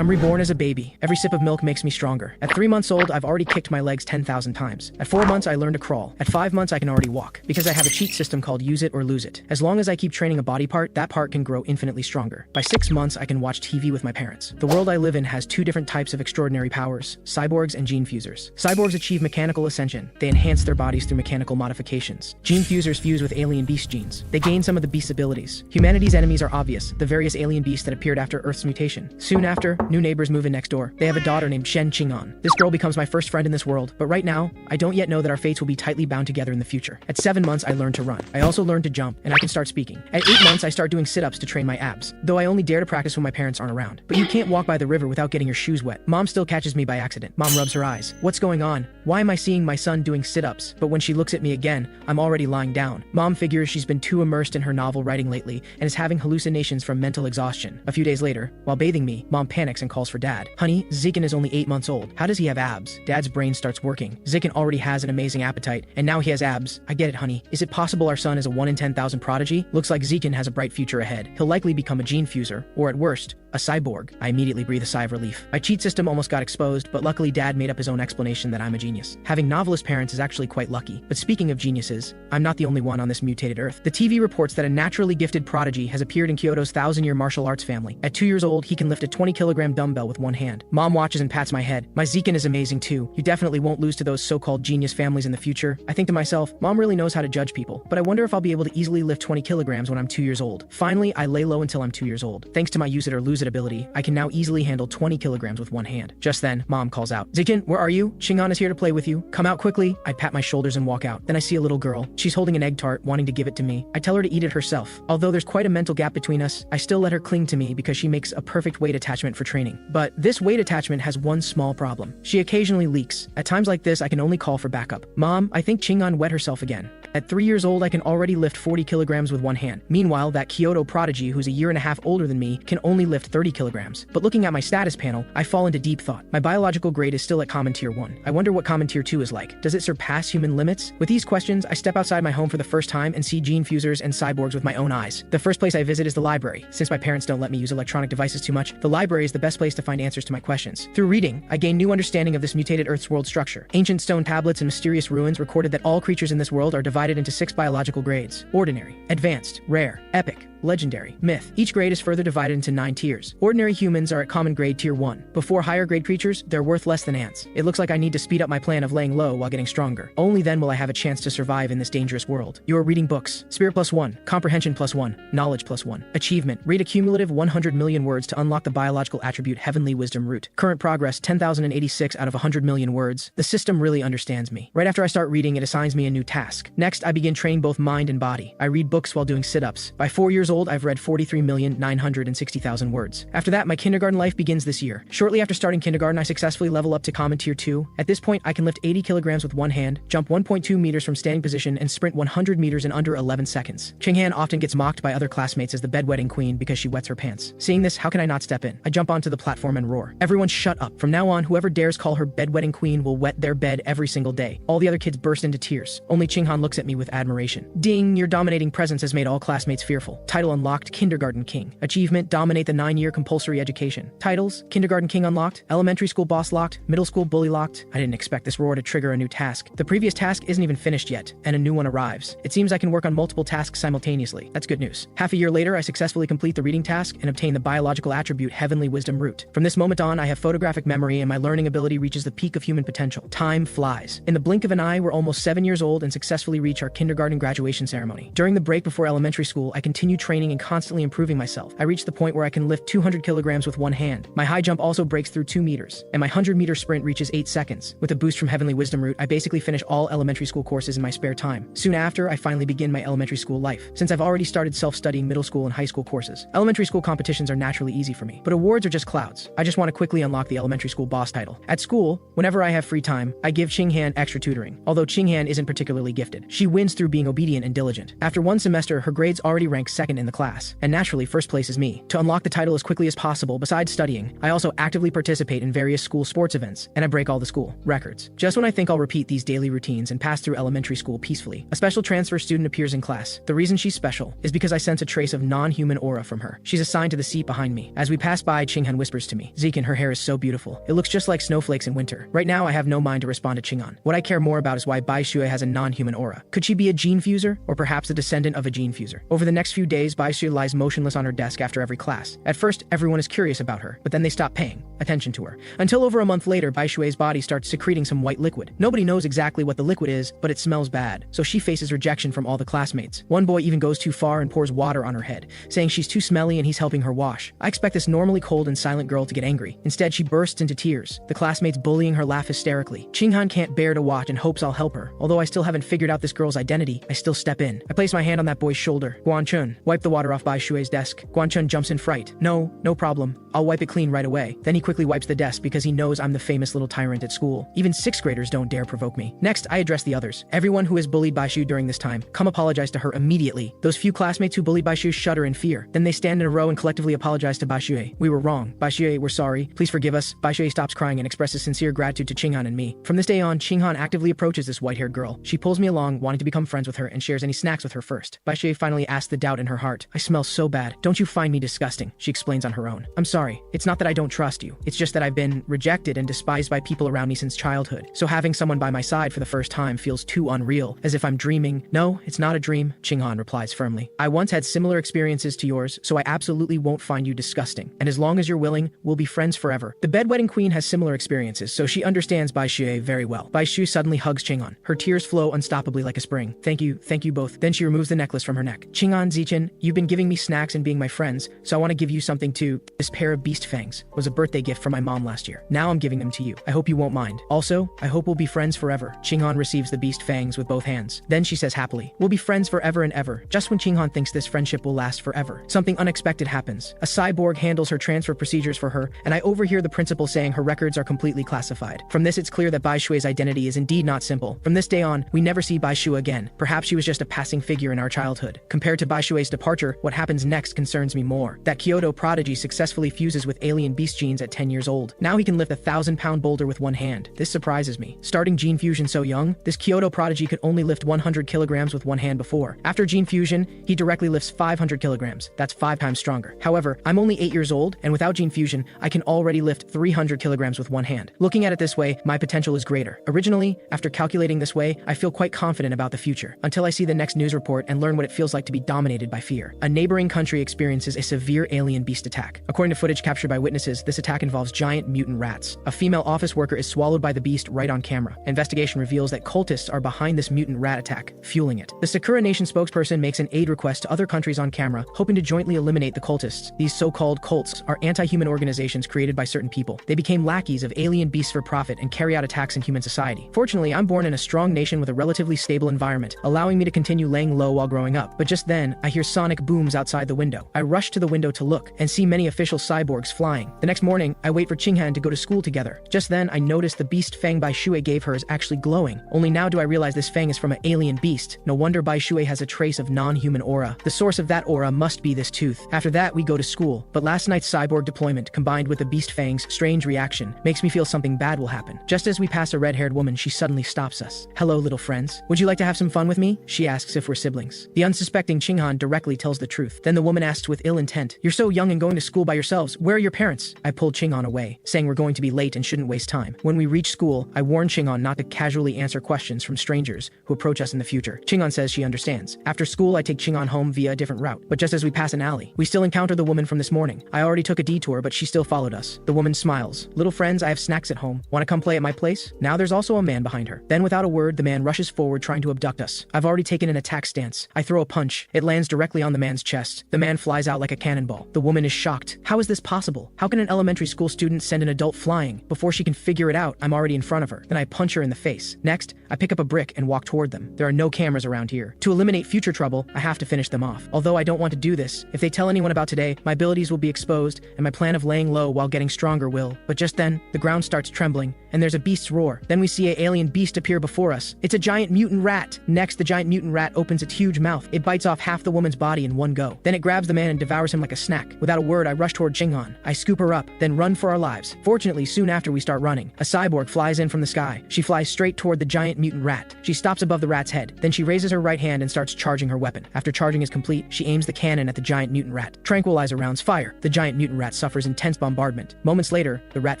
I'm reborn as a baby. Every sip of milk makes me stronger. At 3 months old, I've already kicked my legs 10,000 times. At 4 months, I learned to crawl. At 5 months, I can already walk. Because I have a cheat system called use it or lose it. As long as I keep training a body part, that part can grow infinitely stronger. By 6 months, I can watch TV with my parents. The world I live in has 2 different types of extraordinary powers, cyborgs and gene fusers. Cyborgs achieve mechanical ascension. They enhance their bodies through mechanical modifications. Gene fusers fuse with alien beast genes. They gain some of the beast's abilities. Humanity's enemies are obvious, the various alien beasts that appeared after Earth's mutation. Soon after, new neighbors move in next door. They have a daughter named Shen Qing'an. This girl becomes my first friend in this world, but right now, I don't yet know that our fates will be tightly bound together in the future. At 7 months, I learned to run. I also learned to jump, and I can start speaking. At 8 months, I start doing sit-ups to train my abs, though I only dare to practice when my parents aren't around. But you can't walk by the river without getting your shoes wet. Mom still catches me by accident. Mom rubs her eyes. What's going on? Why am I seeing my son doing sit-ups? But when she looks at me again, I'm already lying down. Mom figures she's been too immersed in her novel writing lately and is having hallucinations from mental exhaustion. A few days later, while bathing me, Mom panics and calls for Dad. Honey, Zikin is only 8 months old. How does he have abs? Dad's brain starts working. Zikin already has an amazing appetite, and now he has abs. I get it, honey. Is it possible our son is a 1 in 10,000 prodigy? Looks like Zikin has a bright future ahead. He'll likely become a gene fuser, or at worst, a cyborg. I immediately breathe a sigh of relief. My cheat system almost got exposed, but luckily Dad made up his own explanation that I'm a genius. Having novelist parents is actually quite lucky. But speaking of geniuses, I'm not the only one on this mutated Earth. The TV reports that a naturally gifted prodigy has appeared in Kyoto's 1,000-year martial arts family. At 2 years old, he can lift a 20-kilogram dumbbell with one hand. Mom watches and pats my head. My Zikin is amazing too. You definitely won't lose to those so-called genius families in the future. I think to myself, Mom really knows how to judge people, but I wonder if I'll be able to easily lift 20 kilograms when I'm 2 years old. Finally, I lay low until I'm 2 years old. Thanks to my use it or lose it ability, I can now easily handle 20 kilograms with one hand. Just then, Mom calls out, Zikin, where are you? Qing'an is here to play with you. Come out quickly. I pat my shoulders and walk out. Then I see a little girl. She's holding an egg tart, wanting to give it to me. I tell her to eat it herself. Although there's quite a mental gap between us, I still let her cling to me because she makes a perfect weight attachment for training. But this weight attachment has one small problem. She occasionally leaks. At times like this, I can only call for backup. Mom, I think Qing'an wet herself again. At 3 years old, I can already lift 40 kilograms with one hand. Meanwhile, that Kyoto prodigy, who's a year and a half older than me, can only lift 30 kilograms. But looking at my status panel, I fall into deep thought. My biological grade is still at Common Tier 1. I wonder what Common Tier 2 is like. Does it surpass human limits? With these questions, I step outside my home for the first time and see gene fusers and cyborgs with my own eyes. The first place I visit is the library. Since my parents don't let me use electronic devices too much, the library is the best place to find answers to my questions. Through reading, I gain new understanding of this mutated Earth's world structure. Ancient stone tablets and mysterious ruins recorded that all creatures in this world are divided into 6 biological grades: ordinary, advanced, rare, epic, legendary, myth. Each grade is further divided into 9 tiers. Ordinary humans are at common grade tier 1. Before higher grade creatures, they're worth less than ants. It looks like I need to speed up my plan of laying low while getting stronger. Only then will I have a chance to survive in this dangerous world. You are reading books. Spirit +1, comprehension +1, knowledge +1. Achievement: read a cumulative 100 million words to unlock the biological attribute Heavenly Wisdom Root. Current progress 10,086 out of 100 million words. The system really understands me. Right after I start reading, it assigns me a new task. Next, I begin training both mind and body. I read books while doing sit-ups. By 4 years old, I've read 43,960,000 words. After that, my kindergarten life begins this year. Shortly after starting kindergarten, I successfully level up to Common Tier 2. At this point, I can lift 80 kilograms with one hand, jump 1.2 meters from standing position, and sprint 100 meters in under 11 seconds. Qing'an often gets mocked by other classmates as the bedwetting queen because she wets her pants. Seeing this, how can I not step in? I jump onto the platform and roar. Everyone shut up. From now on, whoever dares call her bedwetting queen will wet their bed every single day. All the other kids burst into tears. Only Qing'an looks at me with admiration. Ding, your dominating presence has made all classmates fearful. Title unlocked, Kindergarten King. Achievement: dominate the 9-year compulsory education. Titles: Kindergarten King unlocked, Elementary School Boss locked, Middle School Bully locked. I didn't expect this roar to trigger a new task. The previous task isn't even finished yet, and a new one arrives. It seems I can work on multiple tasks simultaneously. That's good news. Half a year later, I successfully complete the reading task and obtain the biological attribute Heavenly Wisdom Root. From this moment on, I have photographic memory and my learning ability reaches the peak of human potential. Time flies. In the blink of an eye, we're almost 7 years old and successfully reach our kindergarten graduation ceremony. During the break before elementary school, I continue training and constantly improving myself. I reach the point where I can lift 200 kilograms with one hand. My high jump also breaks through 2 meters, and my 100-meter sprint reaches 8 seconds. With a boost from Heavenly Wisdom Root, I basically finish all elementary school courses in my spare time. Soon after, I finally begin my elementary school life, since I've already started self-studying middle school and high school courses. Elementary school competitions are naturally easy for me, but awards are just clouds. I just want to quickly unlock the elementary school boss title. At school, whenever I have free time, I give Qing'an extra tutoring. Although Qing'an isn't particularly gifted, she wins through being obedient and diligent. After 1 semester, her grades already rank 2nd in the class, and naturally first place is me. To unlock the title as quickly as possible, besides studying, I also actively participate in various school sports events, and I break all the school records. Just when I think I'll repeat these daily routines and pass through elementary school peacefully, a special transfer student appears in class. The reason she's special is because I sense a trace of non-human aura from her. She's assigned to the seat behind me. As we pass by, Qinghan whispers to me, "Zikin, her hair is so beautiful. It looks just like snowflakes in winter." Right now, I have no mind to respond to Qinghan. What I care more about is why Bai Shui has a non-human aura. Could she be a gene fuser, or perhaps a descendant of a gene fuser? Over the next few days, Bai Shui lies motionless on her desk after every class. At first, everyone is curious about her, but then they stop paying attention to her. Until over a month later, Bai Shui's body starts secreting some white liquid. Nobody knows exactly what the liquid is, but it smells bad, so she faces rejection from all the classmates. One boy even goes too far and pours water on her head, saying she's too smelly and he's helping her wash. I expect this normally cold and silent girl to get angry. Instead, she bursts into tears. The classmates bullying her laugh hysterically. Qinghan can't bear to watch and hopes I'll help her. Although I still haven't figured out this girl's identity, I still step in. I place my hand on that boy's shoulder. "Guanchun, wipe the water off Bai Shui's desk." Guanchun jumps in fright. "No problem. I'll wipe it clean right away." Then he quickly wipes the desk because he knows I'm the famous little tyrant at school. Even 6th graders don't dare provoke me. Next, I address the others. Everyone who has bullied Bai Shui during this time, come apologize to her immediately. Those few classmates who bullied Bai Shui shudder in fear. Then they stand in a row and collectively apologize to Bai Shui. "We were wrong. Bai Shui, we're sorry. Please forgive us." Bai Shui stops crying and expresses sincere gratitude to Qinghan and me. From this day on, Qinghan actively approaches this white-haired girl. She pulls me along, wanting to become friends with her, and shares any snacks with her first. Bai Shui finally asks the doubt in her heart. "I smell so bad. Don't you find me disgusting?" She explains on her own. "I'm sorry. It's not that I don't trust you. It's just that I've been rejected and despised by people around me since childhood. So having someone by my side for the first time feels too unreal, as if I'm dreaming." "No, it's not a dream," Qinghan replies firmly. "I once had similar experiences to yours, so I absolutely won't find you disgusting. And as long as you're willing, we'll be friends forever." The bedwetting queen has similar experiences, so she understands Bai Shui very well. Bai Shui suddenly hugs Qinghan. Her tears flow unstoppably like a spring. Thank you both." Then she removes the necklace from her neck. "Qinghan, Zichen, you've been giving me snacks and being my friends, so I want to give you something too. This pair of beast fangs was a birthday gift from my mom last year. Now I'm giving them to you. I hope you won't mind. Also, I hope we'll be friends forever." Qinghan receives the beast fangs with both hands. Then she says happily, "We'll be friends forever and ever." Just when Qinghan thinks this friendship will last forever, something unexpected happens. A cyborg handles her transfer procedures for her, and I overhear the principal saying her records are completely classified. From this, it's clear that Bai Shui's identity is indeed not simple. From this day on, we never see Bai Shui again. Perhaps she was just a passing figure in our childhood. Compared to Bai Shui's departure, what happens next concerns me more. That Kyoto prodigy successfully fuses with alien beast genes at 10 years old. Now he can lift a 1,000-pound boulder with one hand. This surprises me. Starting gene fusion so young, this Kyoto prodigy could only lift 100 kilograms with one hand before. After gene fusion, he directly lifts 500 kilograms. That's 5 times stronger. However, I'm only 8 years old, and without gene fusion, I can already lift 300 kilograms with one hand. Looking at it this way, my potential is greater. Originally, after calculating this way, I feel quite confident about the future, until I see the next news report and learn what it feels like to be dominated by fear. A neighboring country experiences a severe alien beast attack. According to footage captured by witnesses, this attack involves giant mutant rats. A female office worker is swallowed by the beast right on camera. Investigation reveals that cultists are behind this mutant rat attack, fueling it. The Sakura Nation spokesperson makes an aid request to other countries on camera, hoping to jointly eliminate the cultists. These so-called cults are anti-human organizations created by certain people. They became lackeys of alien beasts for profit and carry out attacks in human society. Fortunately, I'm born in a strong nation with a relatively stable environment, allowing me to continue laying low while growing up. But just then, I hear sonic booms outside the window. I rush to the window to look and see many official cyborgs flying. The next morning, I wait for Qinghan to go to school together. Just then, I notice the beast fang Bai Shui gave her is actually glowing. Only now do I realize this fang is from an alien beast. No wonder Bai Shui has a trace of non-human aura. The source of that aura must be this tooth. After that, we go to school. But last night's cyborg deployment, combined with the beast fang's strange reaction, makes me feel something bad will happen. Just as we pass a red-haired woman, she suddenly stops us. "Hello, little friends. Would you like to have some fun with me?" She asks if we're siblings. The unsuspecting Qinghan directly tells the truth. Then the woman asks with ill intent, "You're so young and going to school by yourselves. Where are your parents?" I pulled Qinghan away, saying we're going to be late and shouldn't waste time. When we reach school, I warn Qinghan not to casually answer questions from strangers who approach us in the future. Qinghan says she understands. After school, I take Qinghan home via a different route. But just as we pass an alley, we still encounter the woman from this morning. I already took a detour, but she still followed us. The woman smiles. "Little friends, I have snacks at home. Want to come play at my place?" Now there's also a man behind her. Then without a word, the man rushes forward trying to abduct us. I've already taken an attack stance. I throw a punch. It lands directly on the man's chest. The man flies out like a cannonball. The woman is shocked. How is this possible? How can an elementary school student send an adult flying? Before she can figure it out, I'm already in front of her. Then I punch her in the face. Next, I pick up a brick and walk toward them. There are no cameras around here. To eliminate future trouble, I have to finish them off. Although I don't want to do this, if they tell anyone about today, my abilities will be exposed, and my plan of laying low while getting stronger will. But just then, the ground starts trembling, and there's a beast's roar. Then we see an alien beast appear before us. It's a giant mutant rat. Next, the giant mutant rat opens its huge mouth. It bites off half the woman's body in one go. Then it grabs the man and devours him like a snack. Without a word, I rush toward Qinghan. I scoop her up, then run for our lives. Fortunately, soon after we start running, a cyborg flies in from the sky. She flies straight toward the giant mutant rat. She stops above the rat's head. Then she raises her right hand and starts charging her weapon. After charging is complete, she aims the cannon at the giant mutant rat. Tranquilizer rounds fire. The giant mutant rat suffers intense bombardment. Moments later, the rat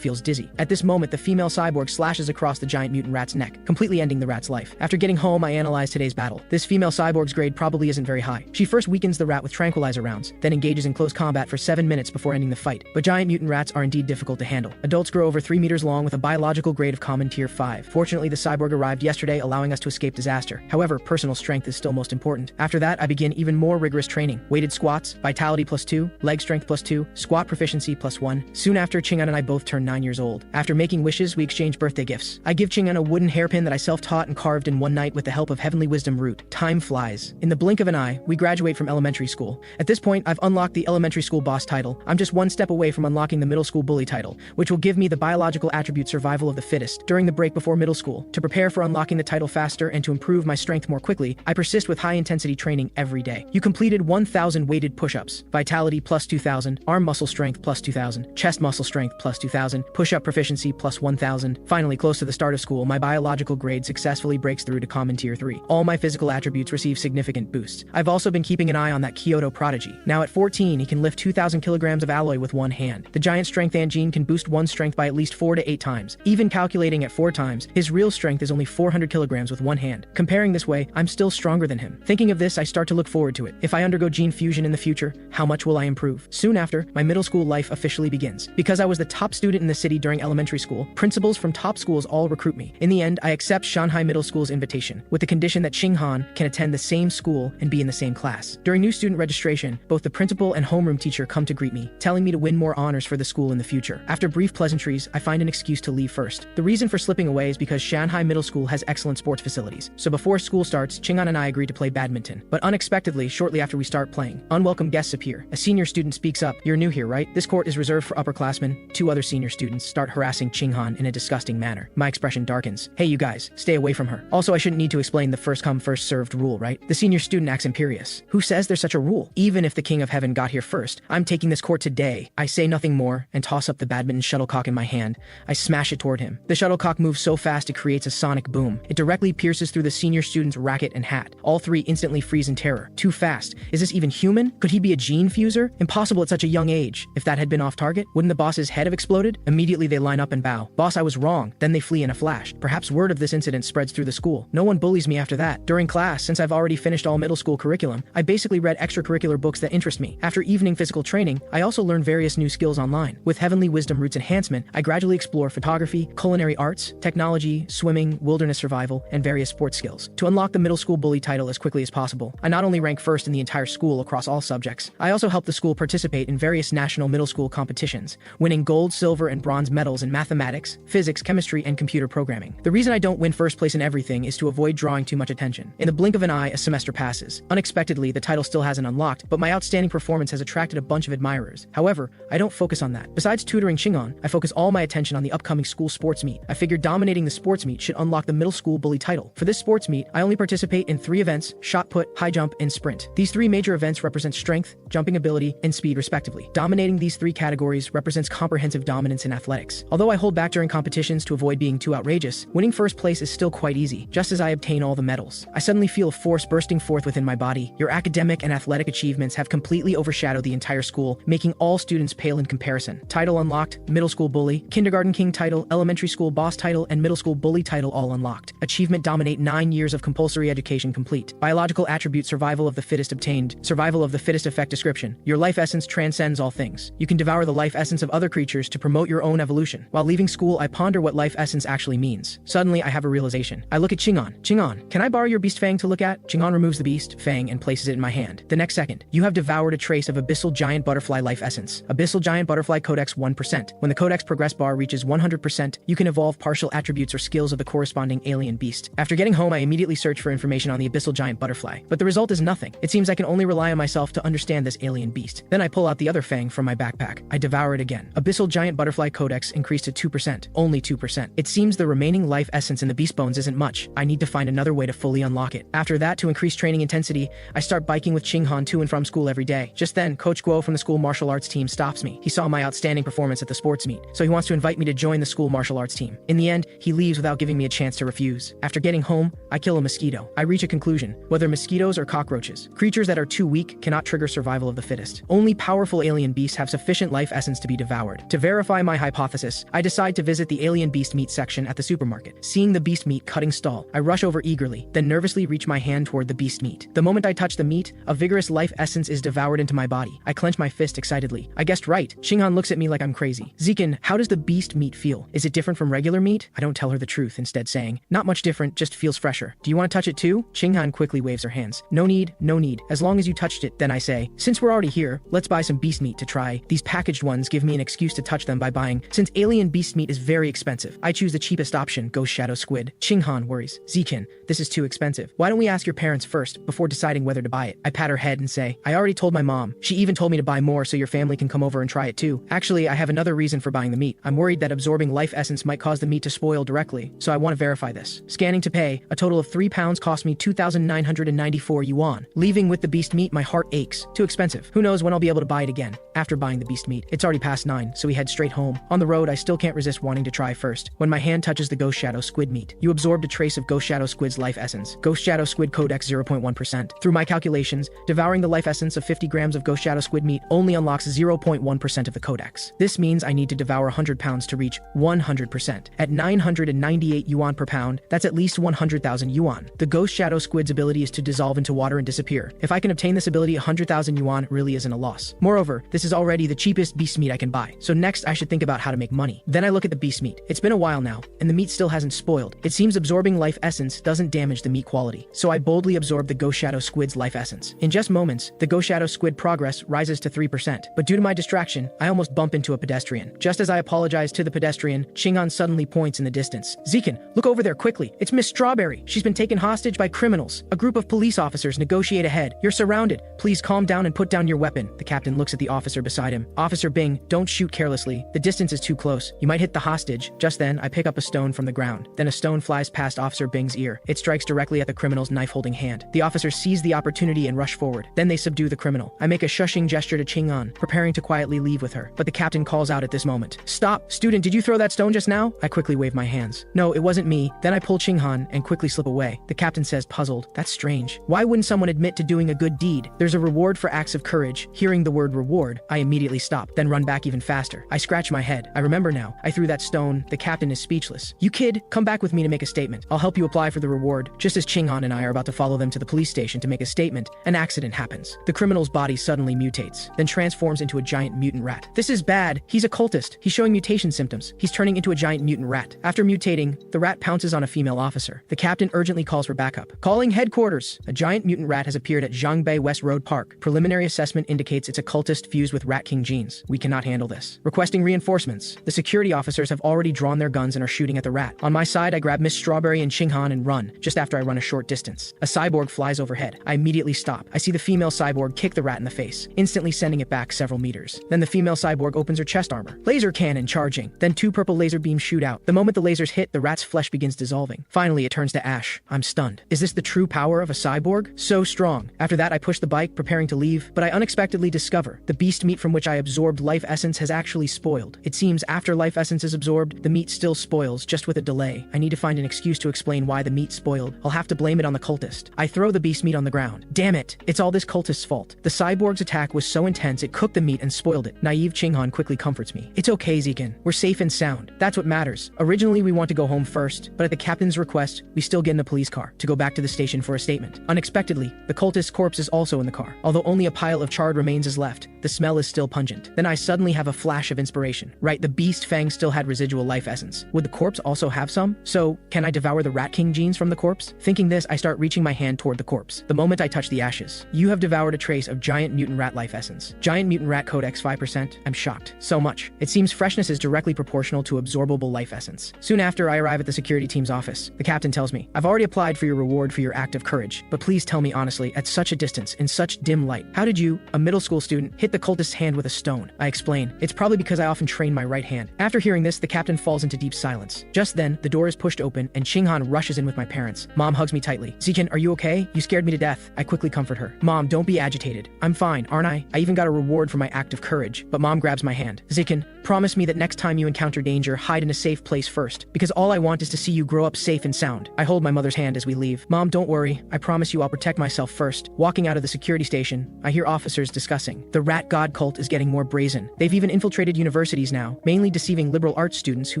feels dizzy. At this moment, the female cyborg slashes across the giant mutant rat's neck, completely ending the rat's life. After getting home, I analyze today's battle. This female cyborg's grade probably isn't very high. She first weakens the rat with tranquilizer rounds, then engages in close combat for 7 minutes before ending the fight. But giant mutant rats are indeed difficult to handle. Adults grow over 3 meters long with a biological grade of common tier 5. Fortunately, the cyborg arrived yesterday, allowing us to escape disaster. However, personal strength is still most important. After that, I begin even more rigorous training. Weighted squats, vitality +2, leg strength +2, squat proficiency +1. Soon after, Qing'an and I both turn 9 years old. After making wishes, we exchange birthday gifts. I give Qing'an a wooden hairpin that I self-taught and carved in one night with the help of Heavenly Wisdom Root. Time flies. In the blink of an eye, we graduate from elementary school. At this point, I've unlocked the elementary school boss title. I'm just one step away from unlocking the middle school bully title, which will give me the biological attribute survival of the fittest. During the break before middle school, to prepare for unlocking the title faster and to improve my strength more quickly, I persist with high-intensity training every day. You completed 1,000 weighted push-ups, vitality +2,000, arm muscle strength +2,000, chest muscle strength +2,000, push-up proficiency +1,000. Finally, close to the start of school, my biological grade successfully breaks through to common tier 3. All my physical attributes receive significant boosts. I've also been keeping an eye on that Kyoto prodigy. Now at 14, he can lift 2,000 kilograms of alloy with one hand. The giant strength Anjin can boost one's strength by at least 4 to 8 times. Even calculating at 4 times, his real strength is only 400 kilograms with one hand. Comparing this way, I'm still stronger than him. Thinking of this, I start to look forward to it. If I undergo gene fusion in the future, how much will I improve? Soon after, my middle school life officially begins. Because I was the top student in the city during elementary school, principals from top schools all recruit me. In the end, I accept Shanghai Middle School's invitation, with the condition that Qinghan can attend the same school and be in the same class. During new student registration, both the principal and homeroom teacher come to greet me, telling me to win more honors for the school in the future. After brief pleasantries, I find an excuse to leave first. The reason for slipping away is because Shanghai Middle School has excellent sports facilities. So before school starts, Qinghan and I agree to play badminton. But unexpectedly, shortly after we start playing, unwelcome guests appear. A senior student speaks up. "You're new here, right? This court is reserved for upperclassmen." 2 other senior students start harassing Qinghan in a disgusting manner. My expression darkens. "Hey, you guys, stay away from her." Also, I shouldn't need to explain the first come, first served rule, right? The senior student acts imperious. "Who says there's such a rule? Even if the King of Heaven got here first, I'm taking this court today." I say nothing more and toss up the badminton shuttlecock in my hand. I smash it toward him. The shuttlecock moves so fast it creates a sonic boom. It directly pierces through the senior student's racket and hat. All 3 instantly freeze in terror. Too fast. Is this even human? Could he be a gene fuser? Impossible at such a young age. If that had been off target, wouldn't the boss's head have exploded? Immediately they line up and bow. "Boss, I was wrong." Then they flee in a flash. Perhaps word of this incident spreads through the school. No one bullies me after that. During class, since I've already finished all middle school curriculum, I basically read extracurricular books that interest me. After evening physical training, I also learn various new skills online. With Heavenly Wisdom Roots enhancement, I gradually explore photography, culinary arts, technology, swimming, wilderness survival, and various sports skills. To unlock the middle school bully title as quickly as possible, I not only rank first in the entire school across all subjects, I also help the school participate in various national middle school competitions, winning gold, silver, and bronze medals in mathematics, physics, chemistry, and computer programming. The reason I don't win first place in everything is to avoid drawing too much attention. In the blink of an eye, a semester passes. Unexpectedly, the title still hasn't unlocked, but my outstanding performance has attracted a bunch of admirers. However, I don't focus on that. Besides tutoring Qing'an, I focus all my attention on the upcoming school sports meet. I figured dominating the sports meet should unlock the middle school bully title. For this sports meet, I only participate in 3 events: shot put, high jump, and sprint. These 3 major events represent strength, jumping ability, and speed respectively. Dominating these 3 categories represents comprehensive dominance in athletics. Although I hold back during competitions to avoid being too outrageous, winning first place is still quite easy, just as I obtain all the medals. I suddenly feel a force bursting forth within my body. Your academic and athletic achievements have completely overshadowed the entire school, making all students pale in comparison. Title unlocked, middle school bully, kindergarten king title, elementary school boss title, and middle school bully title all unlocked. Achievement dominate 9 years of compulsory education complete. Biological attribute survival of the fittest obtained. Survival of the fittest effect description. Your life essence transcends all things. You can devour the life essence of other creatures to promote your own evolution. While leaving school, I ponder what life essence actually means. Suddenly, I have a realization. I look at Qing'an. "Qing'an, can I borrow your beast fang to look at?" Qing'an removes the beast fang and places it in my hand. The next second, you have devoured a trace of abyssal giant butterfly life essence. Abyssal giant butterfly codex 1%. When the codex progress bar reaches 100%, you can evolve partial attributes or skills of the corresponding alien beast. After getting home, I immediately search for information on the abyssal giant butterfly, but the result is nothing. It seems I can only rely on myself to understand this alien beast. Then I pull out the other fang from my backpack. I devour it again. Abyssal giant butterfly codex increased to 2%. Only 2%. It seems the remaining life essence in the beast bones isn't much. I need to find another way to fully unlock it. After that, to increase training intensity, I start biking biking with Qinghan to and from school every day. Just then, Coach Guo from the school martial arts team stops me. He saw my outstanding performance at the sports meet, so he wants to invite me to join the school martial arts team. In the end, he leaves without giving me a chance to refuse. After getting home, I kill a mosquito. I reach a conclusion: whether mosquitoes or cockroaches, creatures that are too weak cannot trigger survival of the fittest. Only powerful alien beasts have sufficient life essence to be devoured. To verify my hypothesis, I decide to visit the alien beast meat section at the supermarket. Seeing the beast meat cutting stall, I rush over eagerly, then nervously reach my hand toward the beast meat. The moment I touch the meat, a vigorous life essence is devoured into my body. I clench my fist excitedly. I guessed right. Qinghan looks at me like I'm crazy. Zikin, how does the beast meat feel? Is it different from regular meat? I don't tell her the truth, instead saying, not much different, just feels fresher. Do you want to touch it too? Qinghan quickly waves her hands. No need, no need. As long as you touched it, then I say, since we're already here, let's buy some beast meat to try. These packaged ones give me an excuse to touch them by buying. Since alien beast meat is very expensive, I choose the cheapest option, Ghost Shadow Squid. Qinghan worries. Zikin, this is too expensive. Why don't we ask your parents first, before deciding whether to buy it? I pat her head and say, I already told my mom. She even told me to buy more so your family can come over and try it too. Actually, I have another reason for buying the meat. I'm worried that absorbing life essence might cause the meat to spoil directly, so I want to verify this. Scanning to pay, a total of 3 pounds cost me 2,994 yuan. Leaving with the beast meat, my heart aches. Too expensive. Who knows when I'll be able to buy it again. After buying the beast meat, it's already past 9, so we head straight home. On the road, I still can't resist wanting to try first. When my hand touches the Ghost Shadow Squid meat, you absorbed a trace of Ghost Shadow Squid's life essence. Ghost Shadow Squid Codex 0.1%. Through my calculations, devouring the life essence of 50 grams of Ghost Shadow Squid meat only unlocks 0.1% of the codex. This means I need to devour 100 pounds to reach 100%. At 998 yuan per pound, that's at least 100,000 yuan. The Ghost Shadow Squid's ability is to dissolve into water and disappear. If I can obtain this ability, 100,000 yuan really isn't a loss. Moreover, this is already the cheapest beast meat I can buy, so next I should think about how to make money. Then I look at the beast meat. It's been a while now, and the meat still hasn't spoiled. It seems absorbing life essence doesn't damage the meat quality, so I boldly absorb the Ghost Shadow Squid's life essence. In just moments, the Ghost Shadow Squid progress rises to 3%, but due to my distraction, I almost bump into a pedestrian. Just as I apologize to the pedestrian, Qinghan suddenly points in the distance. Zikin, look over there quickly. It's Miss Strawberry. She's been taken hostage by criminals. A group of police officers negotiate ahead. You're surrounded. Please calm down and put down your weapon. The captain looks at the officer beside him. Officer Bing, don't shoot carelessly. The distance is too close. You might hit the hostage. Just then, I pick up a stone from the ground. Then a stone flies past Officer Bing's ear. It strikes directly at the criminal's knife-holding hand. The officers seize the opportunity and rush forward. Then they subdue the criminal. I make a shushing gesture to Qinghan, preparing to quietly leave with her. But the captain calls out at this moment. Stop! Student, did you throw that stone just now? I quickly wave my hands. No, it wasn't me. Then I pull Qinghan and quickly slip away. The captain says, puzzled, that's strange. Why wouldn't someone admit to doing a good deed? There's a reward for acts of courage. Hearing the word reward, I immediately stop, then run back even faster. I scratch my head. I remember now. I threw that stone. The captain is speechless. You kid, come back with me to make a statement. I'll help you apply for the reward. Just as Qinghan and I are about to follow them to the police station to make a statement, an accident happens. The criminal's body suddenly mutates, then transforms into a giant mutant rat. This is bad. He's a cultist. He's showing mutation symptoms. He's turning into a giant mutant rat. After mutating, the rat pounces on a female officer. The captain urgently calls for backup. Calling headquarters. A giant mutant rat has appeared at Zhangbei West Road Park. Preliminary assessment indicates it's a cultist fused with Rat King genes. We cannot handle this. Requesting reinforcements. The security officers have already drawn their guns and are shooting at the rat. On my side, I grab Miss Strawberry and Qinghan and run. Just after I run a short distance, a cyborg flies overhead. I immediately stop. I see the female cyborg kick the rat in the face, instantly sending it back several meters. Then the female cyborg opens her chest armor. Laser cannon charging. Then 2 purple laser beams shoot out. The moment the lasers hit, the rat's flesh begins dissolving. Finally, it turns to ash. I'm stunned. Is this the true power of a cyborg? So strong. After that, I push the bike, preparing to leave, but I unexpectedly discover the beast meat from which I absorbed life essence has actually spoiled. It seems after life essence is absorbed, the meat still spoils, just with a delay. I need to find an excuse to explain why the meat spoiled. I'll have to blame it on the cultist. I throw the beast meat on the ground. Damn it! It's all this cultist's fault. The cyborg's attack was so intense it cooked the meat and spoiled it. Naive Qinghan quickly comforts me. It's okay, Zikin. We're safe and sound. That's what matters. Originally, we want to go home first, but at the captain's request, we still get in a police car to go back to the station for a statement. Unexpectedly, the cultist's corpse is also in the car. Although only a pile of charred remains is left, the smell is still pungent. Then I suddenly have a flash of inspiration. Right, the beast fang still had residual life essence. Would the corpse also have some? So, can I devour the Rat King genes from the corpse? Thinking this, I start reaching my hand toward the corpse. The moment I touch the ashes, you have devoured a trace of giant mutant rat life essence. Giant mutant rat codex 5%. I'm shocked. So much. It seems freshness is directly proportional to absorbable life essence. Soon after, I arrive at the security team's office. The captain tells me, I've already applied for your reward for your act of courage, but please tell me honestly, at such a distance, in such dim light, how did you, a middle school student, hit hit the cultist's hand with a stone. I explain. It's probably because I often train my right hand. After hearing this, the captain falls into deep silence. Just then, the door is pushed open and Chinghan rushes in with my parents. Mom hugs me tightly. Zikin, are you okay? You scared me to death. I quickly comfort her. Mom, don't be agitated. I'm fine, aren't I? I even got a reward for my act of courage. But Mom grabs my hand. Zikin, promise me that next time you encounter danger, hide in a safe place first. Because all I want is to see you grow up safe and sound. I hold my mother's hand as we leave. Mom, don't worry. I promise you I'll protect myself first. Walking out of the security station, I hear officers discussing. The Rat God cult is getting more brazen. They've even infiltrated universities now, mainly deceiving liberal arts students who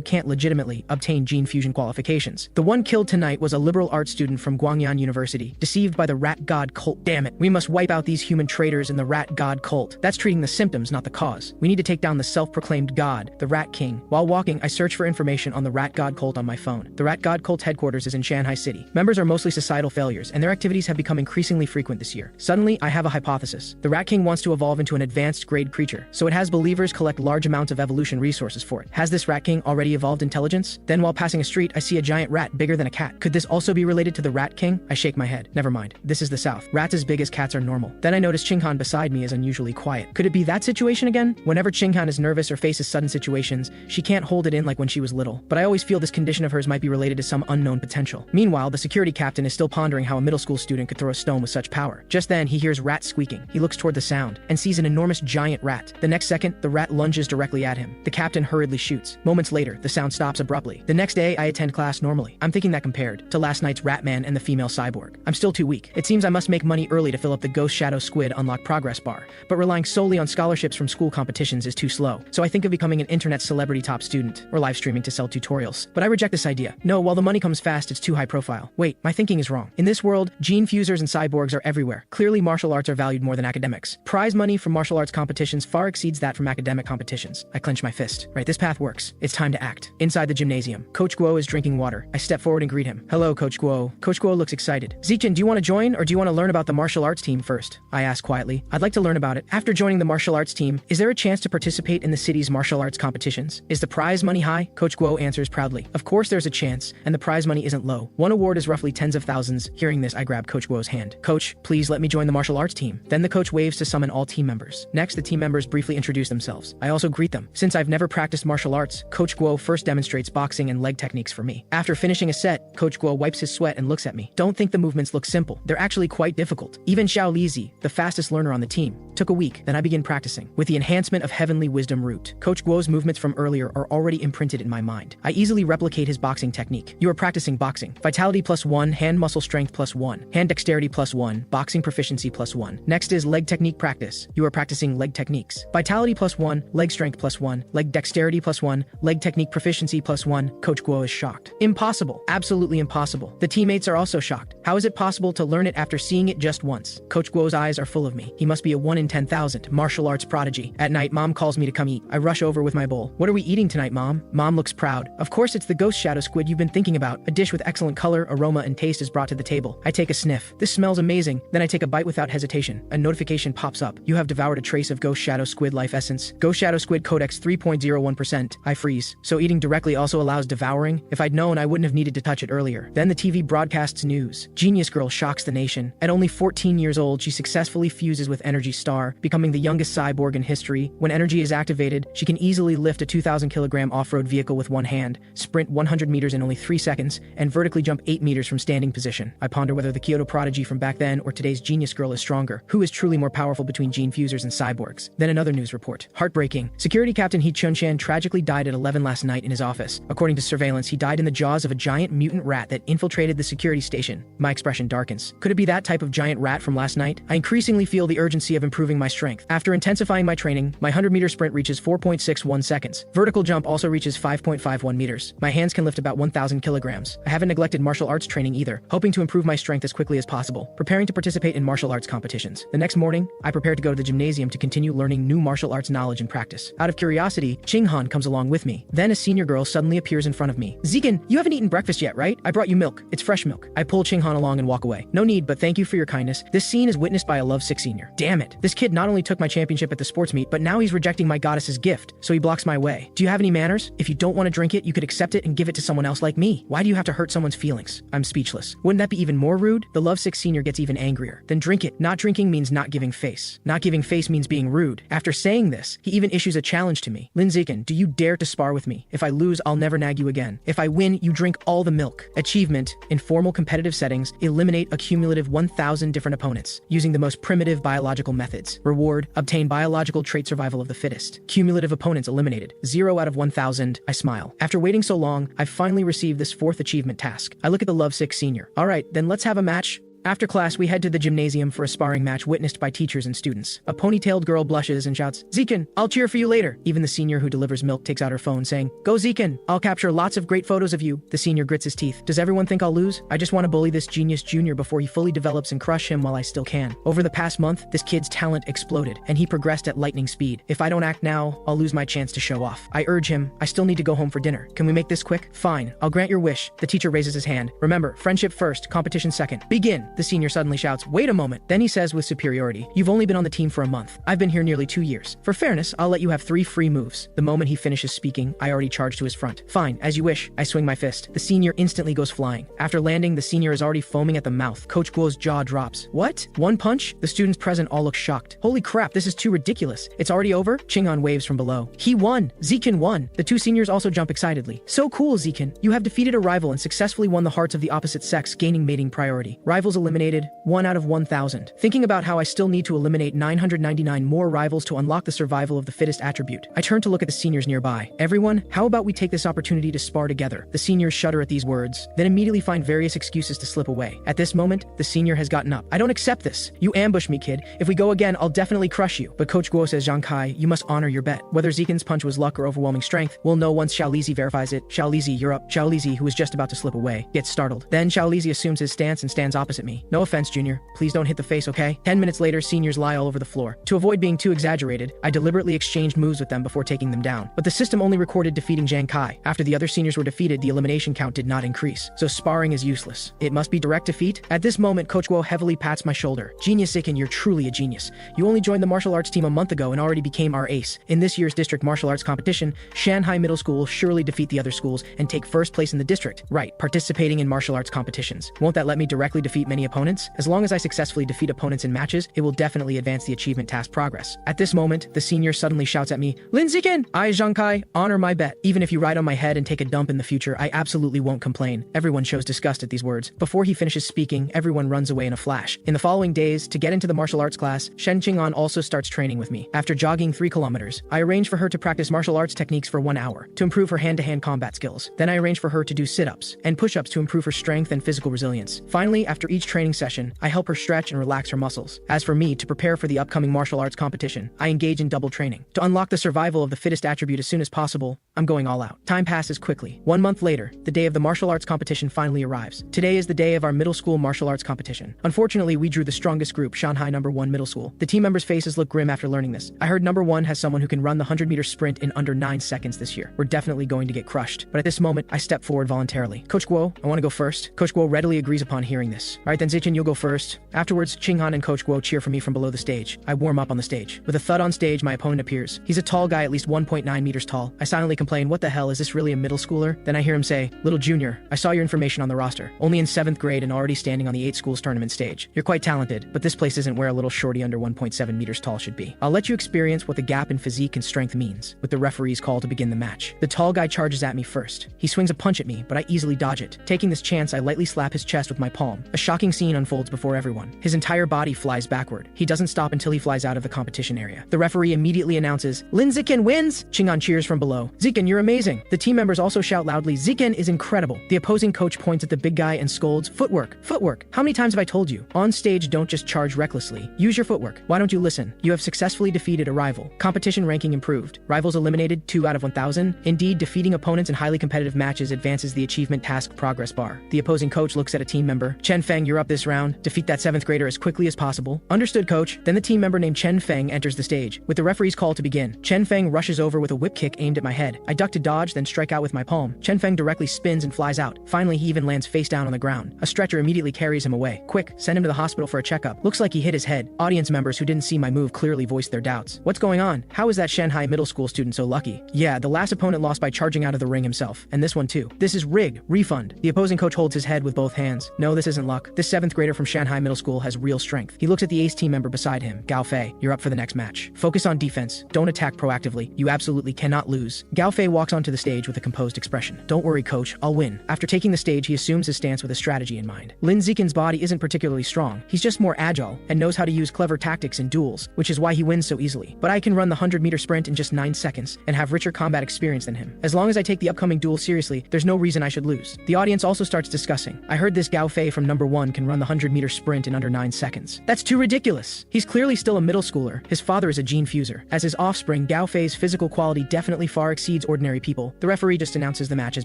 can't legitimately obtain gene fusion qualifications. The one killed tonight was a liberal arts student from Guangyan University, deceived by the Rat God cult. Damn it. We must wipe out these human traitors in the Rat God cult. That's treating the symptoms, not the cause. We need to take down the self-proclaimed god, the Rat King. While walking, I search for information on the Rat God cult on my phone. The Rat God cult headquarters is in Shanghai City. Members are mostly societal failures, and their activities have become increasingly frequent this year. Suddenly, I have a hypothesis. The Rat King wants to evolve into an advanced grade creature, so it has believers collect large amounts of evolution resources for it. Has this Rat King already evolved intelligence? Then while passing a street, I see a giant rat bigger than a cat. Could this also be related to the Rat King? I shake my head. Never mind. This is the South. Rats as big as cats are normal. Then I notice Chinghan beside me is unusually quiet. Could it be that situation again? Whenever Chinghan is nervous or faces sudden situations, she can't hold it in like when she was little. But I always feel this condition of hers might be related to some unknown potential. Meanwhile, the security captain is still pondering how a middle school student could throw a stone with such power. Just then, he hears rats squeaking. He looks toward the sound and sees an enormous giant rat. The next second, the rat lunges directly at him. The captain hurriedly shoots. Moments later, the sound stops abruptly. The next day, I attend class normally. I'm thinking that compared to last night's Ratman and the female cyborg, I'm still too weak. It seems I must make money early to fill up the Ghost Shadow Squid unlock progress bar. But relying solely on scholarships from school competitions is too slow. So I think of becoming an internet celebrity top student or live streaming to sell tutorials. But I reject this idea. No, while the money comes fast, it's too high profile. Wait, my thinking is wrong. In this world, gene fusers and cyborgs are everywhere. Clearly, martial arts are valued more than academics. Prize money from martial arts competitions far exceeds that from academic competitions. I clench my fist. Right, this path works. It's time to act. Inside the gymnasium, Coach Guo is drinking water. I step forward and greet him. Hello, Coach Guo. Coach Guo looks excited. Zichen, do you want to join or do you want to learn about the martial arts team first? I ask quietly. I'd like to learn about it. After joining the martial arts team, is there a chance to participate in the city's martial arts competitions? Is the prize money high? Coach Guo answers proudly. Of course there's a chance, and the prize money isn't low. One award is roughly tens of thousands. Hearing this, I grab Coach Guo's hand. Coach, please let me join the martial arts team. Then the coach waves to summon all team members. Next, the team members briefly introduce themselves. I also greet them. Since I've never practiced martial arts, Coach Guo first demonstrates boxing and leg techniques for me. After finishing a set, Coach Guo wipes his sweat and looks at me. Don't think the movements look simple. They're actually quite difficult. Even Xiao Lizi, the fastest learner on the team, took a week. Then I begin practicing. With the enhancement of Heavenly Wisdom Root, Coach Guo's movements from earlier are already imprinted in my mind. I easily replicate his boxing technique. You are practicing boxing. Vitality +1, hand muscle strength +1, hand dexterity +1, boxing proficiency +1. Next is leg technique practice. You are practicing leg techniques. Vitality +1, leg strength +1, leg dexterity +1, leg technique proficiency +1. Coach Guo is shocked. Impossible. Absolutely impossible. The teammates are also shocked. How is it possible to learn it after seeing it just once? Coach Guo's eyes are full of me. He must be a 1 in 10,000 martial arts prodigy. At night, Mom calls me to come eat. I rush over with my bowl. What are we eating tonight, Mom? Mom looks proud. Of course it's the Ghost Shadow Squid you've been thinking about. A dish with excellent color, aroma, and taste is brought to the table. I take a sniff. This smells amazing. Then I take a bite without hesitation. A notification pops up. You have devoured a trace of Ghost Shadow Squid life essence. Ghost Shadow Squid Codex 3.01%. I freeze. So eating directly also allows devouring? If I'd known, I wouldn't have needed to touch it earlier. Then the TV broadcasts news. Genius Girl shocks the nation. At only 14 years old, she successfully fuses with Energy Star, becoming the youngest cyborg in history. When energy is activated, she can easily lift a 2,000-kilogram off-road vehicle with one hand, sprint 100 meters in only 3 seconds, and vertically jump 8 meters from standing position. I ponder whether the Kyoto prodigy from back then or today's Genius Girl is stronger. Who is truly more powerful between gene fusers and cyborgs? Then another news report. Heartbreaking. Security Captain He Chunshan tragically died at 11 last night in his office. According to surveillance, he died in the jaws of a giant mutant rat that infiltrated the security station. My expression darkens. Could it be that type of giant rat from last night? I increasingly feel the urgency of improving my strength. After intensifying my training, my 100-meter sprint reaches 4.61 seconds. Vertical jump also reaches 5.51 meters. My hands can lift about 1,000 kilograms. I haven't neglected martial arts training either, hoping to improve my strength as quickly as possible, preparing to participate in martial arts competitions. The next morning, I prepare to go to the gymnasium to continue learning new martial arts knowledge and practice. Out of curiosity, Chinghan comes along with me. Then a senior girl suddenly appears in front of me. Zikin, you haven't eaten breakfast yet, right? I brought you milk. It's fresh milk. I pull Chinghan along and walk away. No need, but thank you for your kindness. This scene is witnessed by a lovesick senior. Damn it. This This kid not only took my championship at the sports meet, but now he's rejecting my goddess's gift, so he blocks my way. Do you have any manners? If you don't want to drink it, you could accept it and give it to someone else like me. Why do you have to hurt someone's feelings? I'm speechless. Wouldn't that be even more rude? The lovesick senior gets even angrier. Then drink it. Not drinking means not giving face. Not giving face means being rude. After saying this, he even issues a challenge to me. Lin Zikin, do you dare to spar with me? If I lose, I'll never nag you again. If I win, you drink all the milk. Achievement: in formal competitive settings, eliminate a cumulative 1,000 different opponents using the most primitive biological methods. Reward: obtain biological trait survival of the fittest. Cumulative opponents eliminated. 0 out of 1,000. I smile. After waiting so long, I've finally received this 4th achievement task. I look at the lovesick senior. All right, then let's have a match. After class, we head to the gymnasium for a sparring match witnessed by teachers and students. A ponytailed girl blushes and shouts, "Zikin, I'll cheer for you later." Even the senior who delivers milk takes out her phone saying, "Go Zikin, I'll capture lots of great photos of you." The senior grits his teeth. Does everyone think I'll lose? I just want to bully this genius junior before he fully develops and crush him while I still can. Over the past month, this kid's talent exploded, and he progressed at lightning speed. If I don't act now, I'll lose my chance to show off. I urge him, I still need to go home for dinner. Can we make this quick? Fine, I'll grant your wish. The teacher raises his hand. Remember, friendship first, competition second. Begin. The senior suddenly shouts, "Wait a moment." Then he says with superiority, "You've only been on the team for a month. I've been here nearly 2 years. For fairness, I'll let you have 3 free moves." The moment he finishes speaking, I already charge to his front. Fine, as you wish. I swing my fist. The senior instantly goes flying. After landing, the senior is already foaming at the mouth. Coach Guo's jaw drops. What? 1 punch? The students present all look shocked. Holy crap, this is too ridiculous. It's already over? Chingan waves from below. He won! Zikin won! The 2 seniors also jump excitedly. So cool, Zikin. You have defeated a rival and successfully won the hearts of the opposite sex, gaining mating priority. Rivals eliminated, 1 out of 1,000. Thinking about how I still need to eliminate 999 more rivals to unlock the survival of the fittest attribute, I turn to look at the seniors nearby. Everyone, how about we take this opportunity to spar together? The seniors shudder at these words, then immediately find various excuses to slip away. At this moment, the senior has gotten up. I don't accept this. You ambush me, kid. If we go again, I'll definitely crush you. But Coach Guo says, Zhang Kai, you must honor your bet. Whether Zikin's punch was luck or overwhelming strength, we'll know once Xiao Lizi verifies it. Xiao Lizi, you're up. Xiao Lizi, who is just about to slip away, gets startled. Then Xiao Lizi assumes his stance and stands opposite me. No offense, Junior. Please don't hit the face, okay? 10 minutes later, seniors lie all over the floor. To avoid being too exaggerated, I deliberately exchanged moves with them before taking them down. But the system only recorded defeating Zhang Kai. After the other seniors were defeated, the elimination count did not increase. So sparring is useless. It must be direct defeat? At this moment, Coach Guo heavily pats my shoulder. Genius Zikin, you're truly a genius. You only joined the martial arts team a month ago and already became our ace. In this year's district martial arts competition, Shanghai Middle School will surely defeat the other schools and take first place in the district. Right, participating in martial arts competitions. Won't that let me directly defeat many opponents? As long as I successfully defeat opponents in matches, it will definitely advance the achievement task progress. At this moment, the senior suddenly shouts at me, Lin Zikin! I, Zhang Kai, honor my bet. Even if you ride on my head and take a dump in the future, I absolutely won't complain. Everyone shows disgust at these words. Before he finishes speaking, everyone runs away in a flash. In the following days, to get into the martial arts class, Shen Qing'an also starts training with me. After jogging 3 kilometers, I arrange for her to practice martial arts techniques for 1 hour to improve her hand-to-hand combat skills. Then I arrange for her to do sit-ups and push-ups to improve her strength and physical resilience. Finally, after each training session, I help her stretch and relax her muscles. As for me, to prepare for the upcoming martial arts competition, I engage in double training. To unlock the survival of the fittest attribute as soon as possible, I'm going all out. Time passes quickly. 1 month later, the day of the martial arts competition finally arrives. Today is the day of our middle school martial arts competition. Unfortunately, we drew the strongest group, Shanghai No. 1 Middle School. The team members' faces look grim after learning this. I heard No. 1 has someone who can run the 100-meter sprint in under 9 seconds this year. We're definitely going to get crushed. But at this moment, I step forward voluntarily. Coach Guo, I want to go first. Coach Guo readily agrees upon hearing this. Alright then Zikin, you'll go first. Afterwards, Qinghan and Coach Guo cheer for me from below the stage. I warm up on the stage. With a thud on stage, my opponent appears. He's a tall guy, at least 1.9 meters tall. I silently complain, what the hell, is this really a middle schooler? Then I hear him say, Little Junior, I saw your information on the roster. Only in 7th grade and already standing on the 8 schools tournament stage. You're quite talented, but this place isn't where a little shorty under 1.7 meters tall should be. I'll let you experience what the gap in physique and strength means, with the referee's call to begin the match. The tall guy charges at me first. He swings a punch at me, but I easily dodge it. Taking this chance, I lightly slap his chest with my palm. A shocking scene unfolds before everyone. His entire body flies backward. He doesn't stop until he flies out of the competition area. The referee immediately announces, Lin Zikin wins! Qing'an cheers from below. Zikin, you're amazing! The team members also shout loudly, Zikin is incredible! The opposing coach points at the big guy and scolds, Footwork! Footwork! How many times have I told you? On stage, don't just charge recklessly. Use your footwork. Why don't you listen? You have successfully defeated a rival. Competition ranking improved. Rivals eliminated, 2 out of 1,000. Indeed, defeating opponents in highly competitive matches advances the achievement task progress bar. The opposing coach looks at a team member. Chen Feng, you're up this round. Defeat that 7th grader as quickly as possible. Understood, coach. Then the team member named Chen Feng enters the stage. With the referee's call to begin, Chen Feng rushes over with a whip kick aimed at my head. I duck to dodge, then strike out with my palm. Chen Feng directly spins and flies out. Finally, he even lands face down on the ground. A stretcher immediately carries him away. Quick, send him to the hospital for a checkup. Looks like he hit his head. Audience members who didn't see my move clearly voiced their doubts. What's going on? How is that Shanghai middle school student so lucky? Yeah, the last opponent lost by charging out of the ring himself. And this one too. This is rigged. Refund. The opposing coach holds his head with both hands. No, this isn't luck. This 7th grader from Shanghai Middle School has real strength. He looks at the ace team member beside him. Gao Fei, you're up for the next match. Focus on defense. Don't attack proactively. You absolutely cannot lose. Gao Fei walks onto the stage with a composed expression. Don't worry, coach. I'll win. After taking the stage, he assumes his stance with a strategy in mind. Lin Zikin's body isn't particularly strong. He's just more agile and knows how to use clever tactics in duels, which is why he wins so easily. But I can run the 100-meter sprint in just 9 seconds and have richer combat experience than him. As long as I take the upcoming duel seriously, there's no reason I should lose. The audience also starts discussing. I heard this Gao Fei from number 1 can run the 100-meter sprint in under 9 seconds. That's too ridiculous. He's clearly still a middle schooler. His father is a gene fuser. As his offspring, Gao Fei's physical quality definitely far exceeds ordinary people. The referee just announces the match has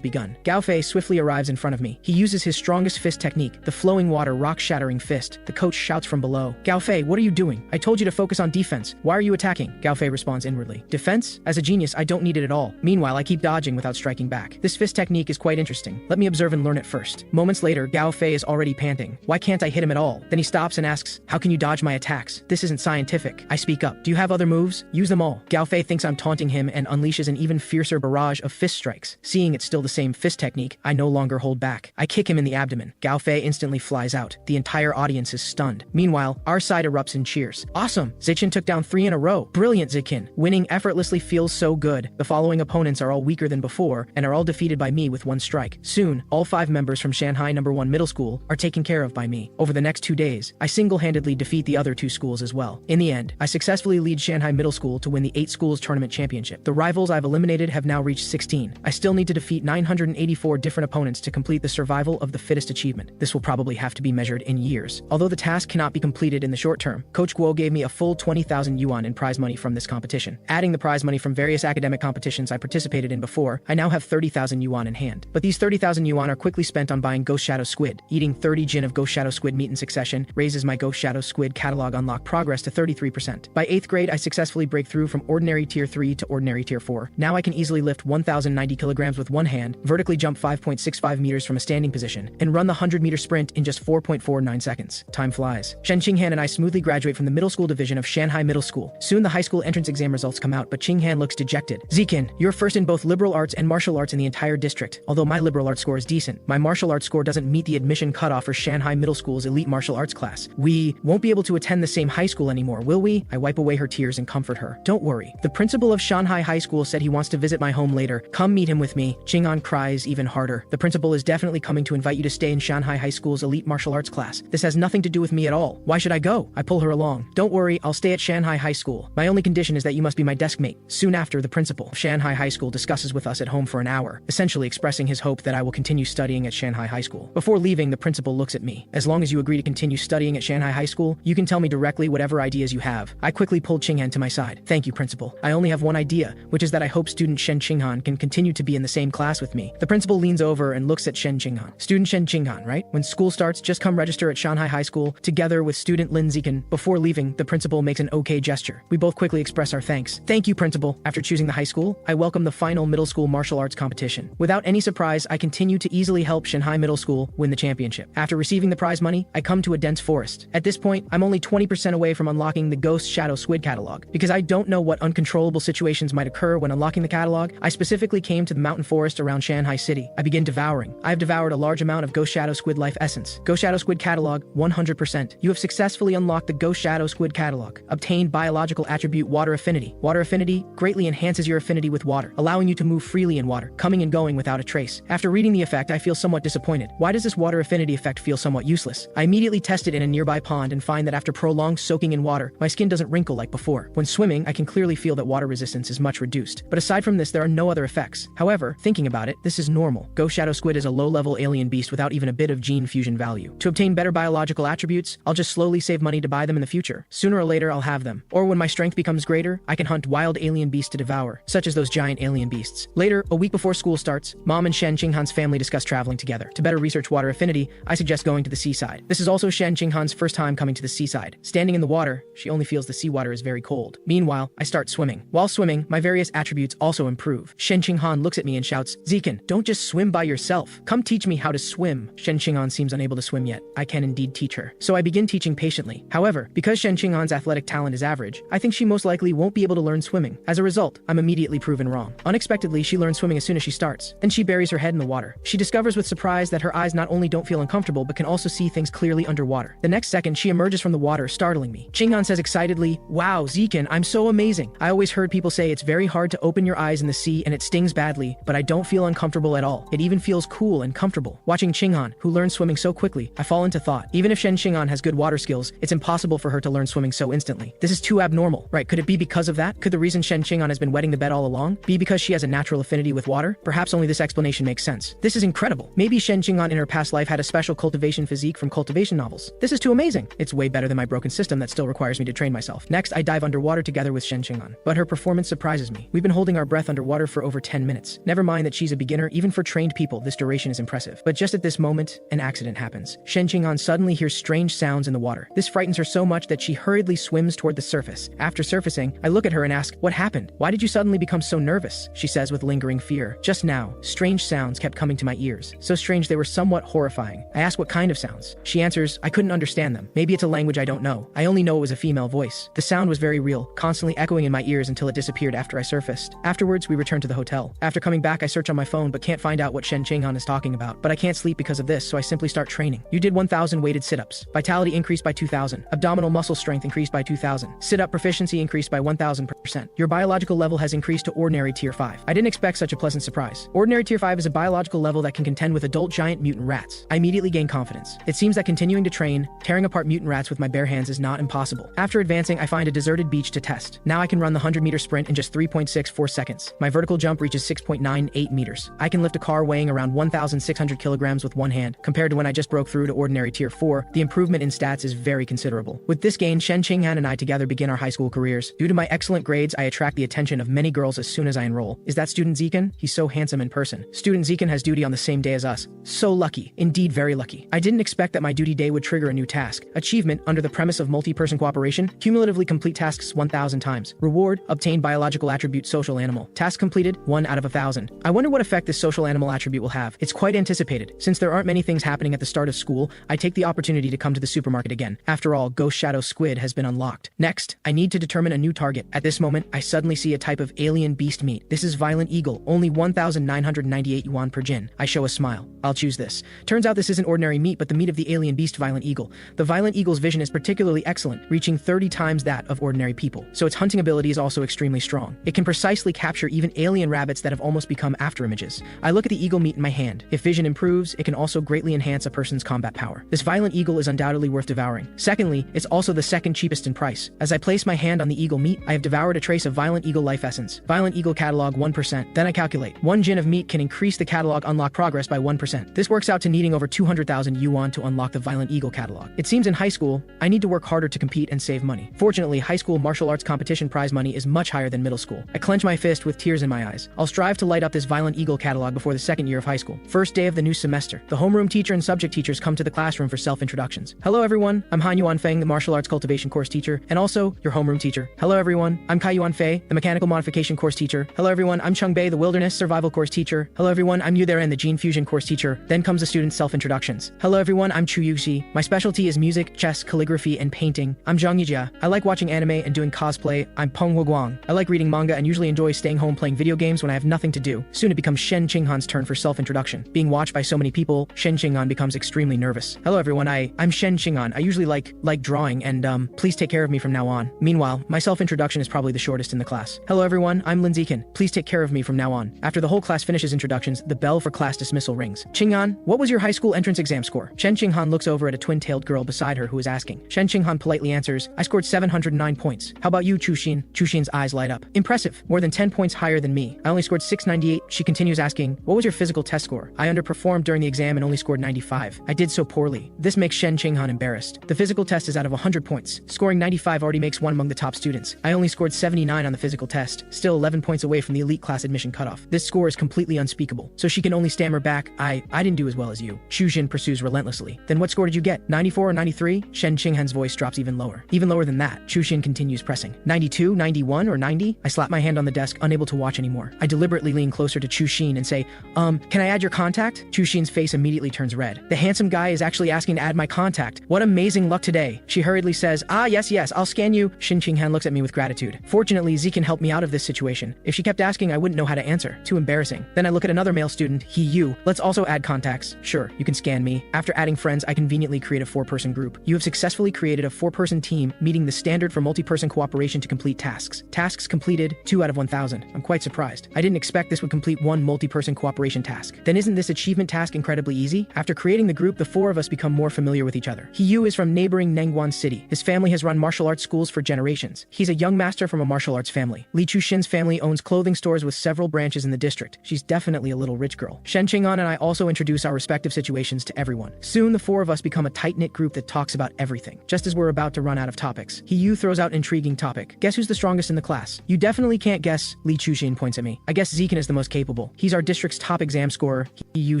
begun. Gao Fei swiftly arrives in front of me. He uses his strongest fist technique, the flowing water rock-shattering fist. The coach shouts from below. Gao Fei, what are you doing? I told you to focus on defense. Why are you attacking? Gao Fei responds inwardly. Defense? As a genius, I don't need it at all. Meanwhile, I keep dodging without striking back. This fist technique is quite interesting. Let me observe and learn it first. Moments later, Gao Fei is already panting. Why can't I hit him at all? Then he stops and asks, how can you dodge my attacks? This isn't scientific. I speak up. Do you have other moves? Use them all. Gao Fei thinks I'm taunting him and unleashes an even fiercer barrage of fist strikes. Seeing it's still the same fist technique, I no longer hold back. I kick him in the abdomen. Gao Fei instantly flies out. The entire audience is stunned. Meanwhile, our side erupts in cheers. Awesome! Zikin took down 3 in a row. Brilliant, Zikin. Winning effortlessly feels so good. The following opponents are all weaker than before and are all defeated by me with 1 strike. Soon, all 5 members from Shanghai No. 1 Middle School are taken care of by me. Over the next 2 days, I single-handedly defeat the other 2 schools as well. In the end, I successfully lead Shanghai Middle School to win the 8 schools tournament championship. The rivals I've eliminated have now reached 16. I still need to defeat 984 different opponents to complete the survival of the fittest achievement. This will probably have to be measured in years. Although the task cannot be completed in the short term, Coach Guo gave me a full 20,000 yuan in prize money from this competition. Adding the prize money from various academic competitions I participated in before, I now have 30,000 yuan in hand. But these 30,000 yuan are quickly spent on buying Ghost Shadow Squid. Eating 30 jin of Ghost Shadow Squid meat in succession raises my Ghost Shadow Squid catalog unlock progress to 33%. By 8th grade, I successfully break through from ordinary tier 3 to ordinary tier 4. Now I can easily lift 1,090 kilograms with one hand, vertically jump 5.65 meters from a standing position, and run the 100-meter sprint in just 4.49 seconds. Time flies. Shen Qinghan and I smoothly graduate from the middle school division of Shanghai Middle School. Soon the high school entrance exam results come out, but Qinghan looks dejected. Zikin, you're first in both liberal arts and martial arts in the entire district. Although my liberal arts score is decent, my martial arts score doesn't meet the admission cutoff for Shanghai Middle School's elite martial arts class. We won't be able to attend the same high school anymore, will we? I wipe away her tears and comfort her. Don't worry. The principal of Shanghai High School said he wants to visit my home later. Come meet him with me. Qing'an cries even harder. The principal is definitely coming to invite you to stay in Shanghai High School's elite martial arts class. This has nothing to do with me at all. Why should I go? I pull her along. Don't worry, I'll stay at Shanghai High School. My only condition is that you must be my desk mate. Soon after, the principal of Shanghai High School discusses with us at home for an hour, essentially expressing his hope that I will continue studying at Shanghai High School. Before leaving, the principal looks at me. As long as you agree to continue studying at Shanghai High School, you can tell me directly whatever ideas you have. I quickly pulled Qinghan to my side. Thank you, principal. I only have one idea, which is that I hope student Shen Qinghan can continue to be in the same class with me. The principal leans over and looks at Shen Qinghan. Student Shen Qinghan, right? When school starts, just come register at Shanghai High School together with student Lin Zikin. Before leaving, the principal makes an okay gesture. We both quickly express our thanks. Thank you, principal. After choosing the high school, I welcome the final middle school martial arts competition. Without any surprise, I continue to easily help Shanghai Middle School win the championship. After receiving the prize money, I come to a dense forest. At this point, I'm only 20% away from unlocking the Ghost Shadow Squid catalog. Because I don't know what uncontrollable situations might occur when unlocking the catalog, I specifically came to the mountain forest around Shanghai City. I begin devouring. I have devoured a large amount of Ghost Shadow Squid Life Essence. Ghost Shadow Squid catalog, 100%. You have successfully unlocked the Ghost Shadow Squid catalog. Obtained biological attribute Water Affinity. Water Affinity greatly enhances your affinity with water, allowing you to move freely in water, coming and going without a trace. After reading the effect, I feel somewhat disappointed. Why does this water affinity effect feel somewhat useless? I immediately test it in a nearby pond and find that after prolonged soaking in water, my skin doesn't wrinkle like before. When swimming, I can clearly feel that water resistance is much reduced. But aside from this, there are no other effects. However, thinking about it, this is normal. Ghost Shadow Squid is a low-level alien beast without even a bit of gene fusion value. To obtain better biological attributes, I'll just slowly save money to buy them in the future. Sooner or later, I'll have them. Or when my strength becomes greater, I can hunt wild alien beasts to devour, such as those giant alien beasts. Later, a week before school starts, Mom and Shen Qinghan's family discuss traveling together. To better research water affinity, I suggest going to the seaside. This is also Shen Qinghan's first time coming to the seaside. Standing in the water, she only feels the seawater is very cold. Meanwhile, I start swimming. While swimming, my various attributes also also improve. Shen Qinghan looks at me and shouts, Zikan, don't just swim by yourself. Come teach me how to swim. Shen Qinghan seems unable to swim yet. I can indeed teach her. So I begin teaching patiently. However, because Shen Qinghan's athletic talent is average, I think she most likely won't be able to learn swimming. As a result, I'm immediately proven wrong. Unexpectedly, she learns swimming as soon as she starts. Then she buries her head in the water. She discovers with surprise that her eyes not only don't feel uncomfortable but can also see things clearly underwater. The next second, she emerges from the water, startling me. Qinghan says excitedly, Wow, Zikan, I'm so amazing. I always heard people say it's very hard to open your eyes in the sea and it stings badly, but I don't feel uncomfortable at all. It even feels cool and comfortable. Watching Qinghan, who learns swimming so quickly, I fall into thought. Even if Shen Qinghan has good water skills, it's impossible for her to learn swimming so instantly. This is too abnormal, right? Could it be because of that? Could the reason Shen Qinghan has been wetting the bed all along be because she has a natural affinity with water? Perhaps only this explanation makes sense. This is incredible. Maybe Shen Qinghan in her past life had a special cultivation physique from cultivation novels. This is too amazing. It's way better than my broken system that still requires me to train myself. Next, I dive underwater together with Shen Qinghan. But her performance surprises me. We've been holding our breath underwater for over 10 minutes. Never mind that she's a beginner, even for trained people, this duration is impressive. But just at this moment, an accident happens. Shen Qinghan suddenly hears strange sounds in the water. This frightens her so much that she hurriedly swims toward the surface. After surfacing, I look at her and ask, What happened? Why did you suddenly become so nervous? She says with lingering fear. Just now, strange sounds kept coming to my ears. So strange they were somewhat horrifying. I ask what kind of sounds. She answers, I couldn't understand them. Maybe it's a language I don't know. I only know it was a female voice. The sound was very real, constantly echoing in my ears until it disappeared after I surfaced. Afterwards, we return to the hotel. After coming back, I search on my phone but can't find out what Shen Qinghan is talking about. But I can't sleep because of this, so I simply start training. You did 1,000 weighted sit-ups. Vitality increased by 2,000. Abdominal muscle strength increased by 2,000. Sit-up proficiency increased by 1,000%. Your biological level has increased to ordinary tier 5. I didn't expect such a pleasant surprise. Ordinary tier 5 is a biological level that can contend with adult giant mutant rats. I immediately gain confidence. It seems that continuing to train, tearing apart mutant rats with my bare hands is not impossible. After advancing, I find a deserted beach to test. Now I can run the 100-meter sprint in just 3.64 seconds. My vertical jump reaches 6.98 meters. I can lift a car weighing around 1,600 kilograms with one hand. Compared to when I just broke through to ordinary tier 4, the improvement in stats is very considerable. With this gain, Shen Qinghan and I together begin our high school careers. Due to my excellent grades, I attract the attention of many girls as soon as I enroll. Is that student Zikan? He's so handsome in person. Student Zikan has duty on the same day as us. So lucky. Indeed, very lucky. I didn't expect that my duty day would trigger a new task. Achievement, under the premise of multi-person cooperation, cumulatively complete tasks 1,000 times. Reward, obtain biological attribute social animal. Task completed, 1 out of 1,000. I wonder what effect this social animal attribute will have. It's quite anticipated. Since there aren't many things happening at the start of school, I take the opportunity to come to the supermarket again. After all, Ghost Shadow Squid has been unlocked. Next, I need to determine a new target. At this moment, I suddenly see a type of alien beast meat. This is Violent Eagle, only 1,998 yuan per jin. I show a smile. I'll choose this. Turns out this isn't ordinary meat, but the meat of the alien beast Violent Eagle. The Violent Eagle's vision is particularly excellent, reaching 30 times that of ordinary people. So its hunting ability is also extremely strong. It can precisely capture even alien rabbits that have almost become afterimages. I look at the eagle meat in my hand. If vision improves, it can also greatly enhance a person's combat power. This Violent Eagle is undoubtedly worth devouring. Secondly, it's also the second cheapest in price. As I place my hand on the eagle meat, I have devoured a trace of Violent Eagle life essence. Violent Eagle catalog 1%. Then I calculate. 1 jin of meat can increase the catalog unlock progress by 1%. This works out to needing over 200,000 yuan to unlock the Violent Eagle catalog. It seems in high school, I need to work harder to compete and save money. Fortunately, high school martial arts competition prize money is much higher than middle school. I clench my fist with tears in my eyes. I'll strive to light up this Violent Eagle catalog before the second year of high school. First day of the new semester. The homeroom teacher and subject teachers come to the classroom for self-introductions. Hello everyone, I'm Han Yuan Feng, the martial arts cultivation course teacher, and also your homeroom teacher. Hello everyone, I'm Kai Yuan Fei, the mechanical modification course teacher. Hello everyone, I'm Chung Bei, the wilderness survival course teacher. Hello everyone, I'm Yu Theran, the gene fusion course teacher. Then comes the students' self-introductions. Hello everyone, I'm Chu Yuxi. My specialty is music, chess, calligraphy, and painting. I'm Zhang Yijia. I like watching anime and doing cosplay. I'm Peng Huguang. I like reading manga and usually enjoy staying home playing video games when I have nothing to do. Soon it becomes Shen Qinghan's turn for self-introduction. Being watched by so many people, Shen Qinghan becomes extremely nervous. Hello everyone, I'm Shen Qinghan. I usually like drawing and please take care of me from now on. Meanwhile, my self-introduction is probably the shortest in the class. Hello everyone, I'm Lin Zikan. Please take care of me from now on. After the whole class finishes introductions, the bell for class dismissal rings. Qinghan, what was your high school entrance exam score? Shen Qinghan looks over at a twin-tailed girl beside her who is asking. Shen Qinghan politely answers, I scored 709 points. How about you, Chu Xin? Chu Xin's eyes light up. Impressive. More than 10 points higher than me. I only scored 698. She continues asking, what was your physical test score? I underperformed during the exam and only scored 95. I did so poorly. This makes Shen Qinghan embarrassed. The physical test is out of 100 points. Scoring 95 already makes one among the top students. I only scored 79 on the physical test, still 11 points away from the elite class admission cutoff. This score is completely unspeakable. So she can only stammer back, I didn't do as well as you. Chu Xin pursues relentlessly. Then what score did you get? 94 or 93? Shen Qinghan's voice drops even lower. Even lower than that. Chu Xin continues pressing. 92, 91, or 90? I slap my hand on the desk, unable able to watch anymore. I deliberately lean closer to Chu Xin and say, can I add your contact? Chu Xin's face immediately turns red. The handsome guy is actually asking to add my contact. What amazing luck today. She hurriedly says, yes, I'll scan you. Xin Qinghan looks at me with gratitude. Fortunately, Z can help me out of this situation. If she kept asking, I wouldn't know how to answer. Too embarrassing. Then I look at another male student, He Yu. Let's also add contacts. Sure, you can scan me. After adding friends, I conveniently create a 4-person group. You have successfully created a 4-person team, meeting the standard for multi-person cooperation to complete tasks. Tasks completed, 2 out of 1,000. I'm quite surprised. I didn't expect this would complete one multi-person cooperation task. Then isn't this achievement task incredibly easy? After creating the group, the 4 of us become more familiar with each other. He Yu is from neighboring Nangguan City. His family has run martial arts schools for generations. He's a young master from a martial arts family. Li Chuxin's family owns clothing stores with several branches in the district. She's definitely a little rich girl. Shen Qing'an and I also introduce our respective situations to everyone. Soon, the 4 of us become a tight-knit group that talks about everything. Just as we're about to run out of topics, He Yu throws out an intriguing topic. Guess who's the strongest in the class? You definitely can't guess. Li Chuxin points at me. I guess Zikan is the most capable. He's our district's top exam scorer. He Yu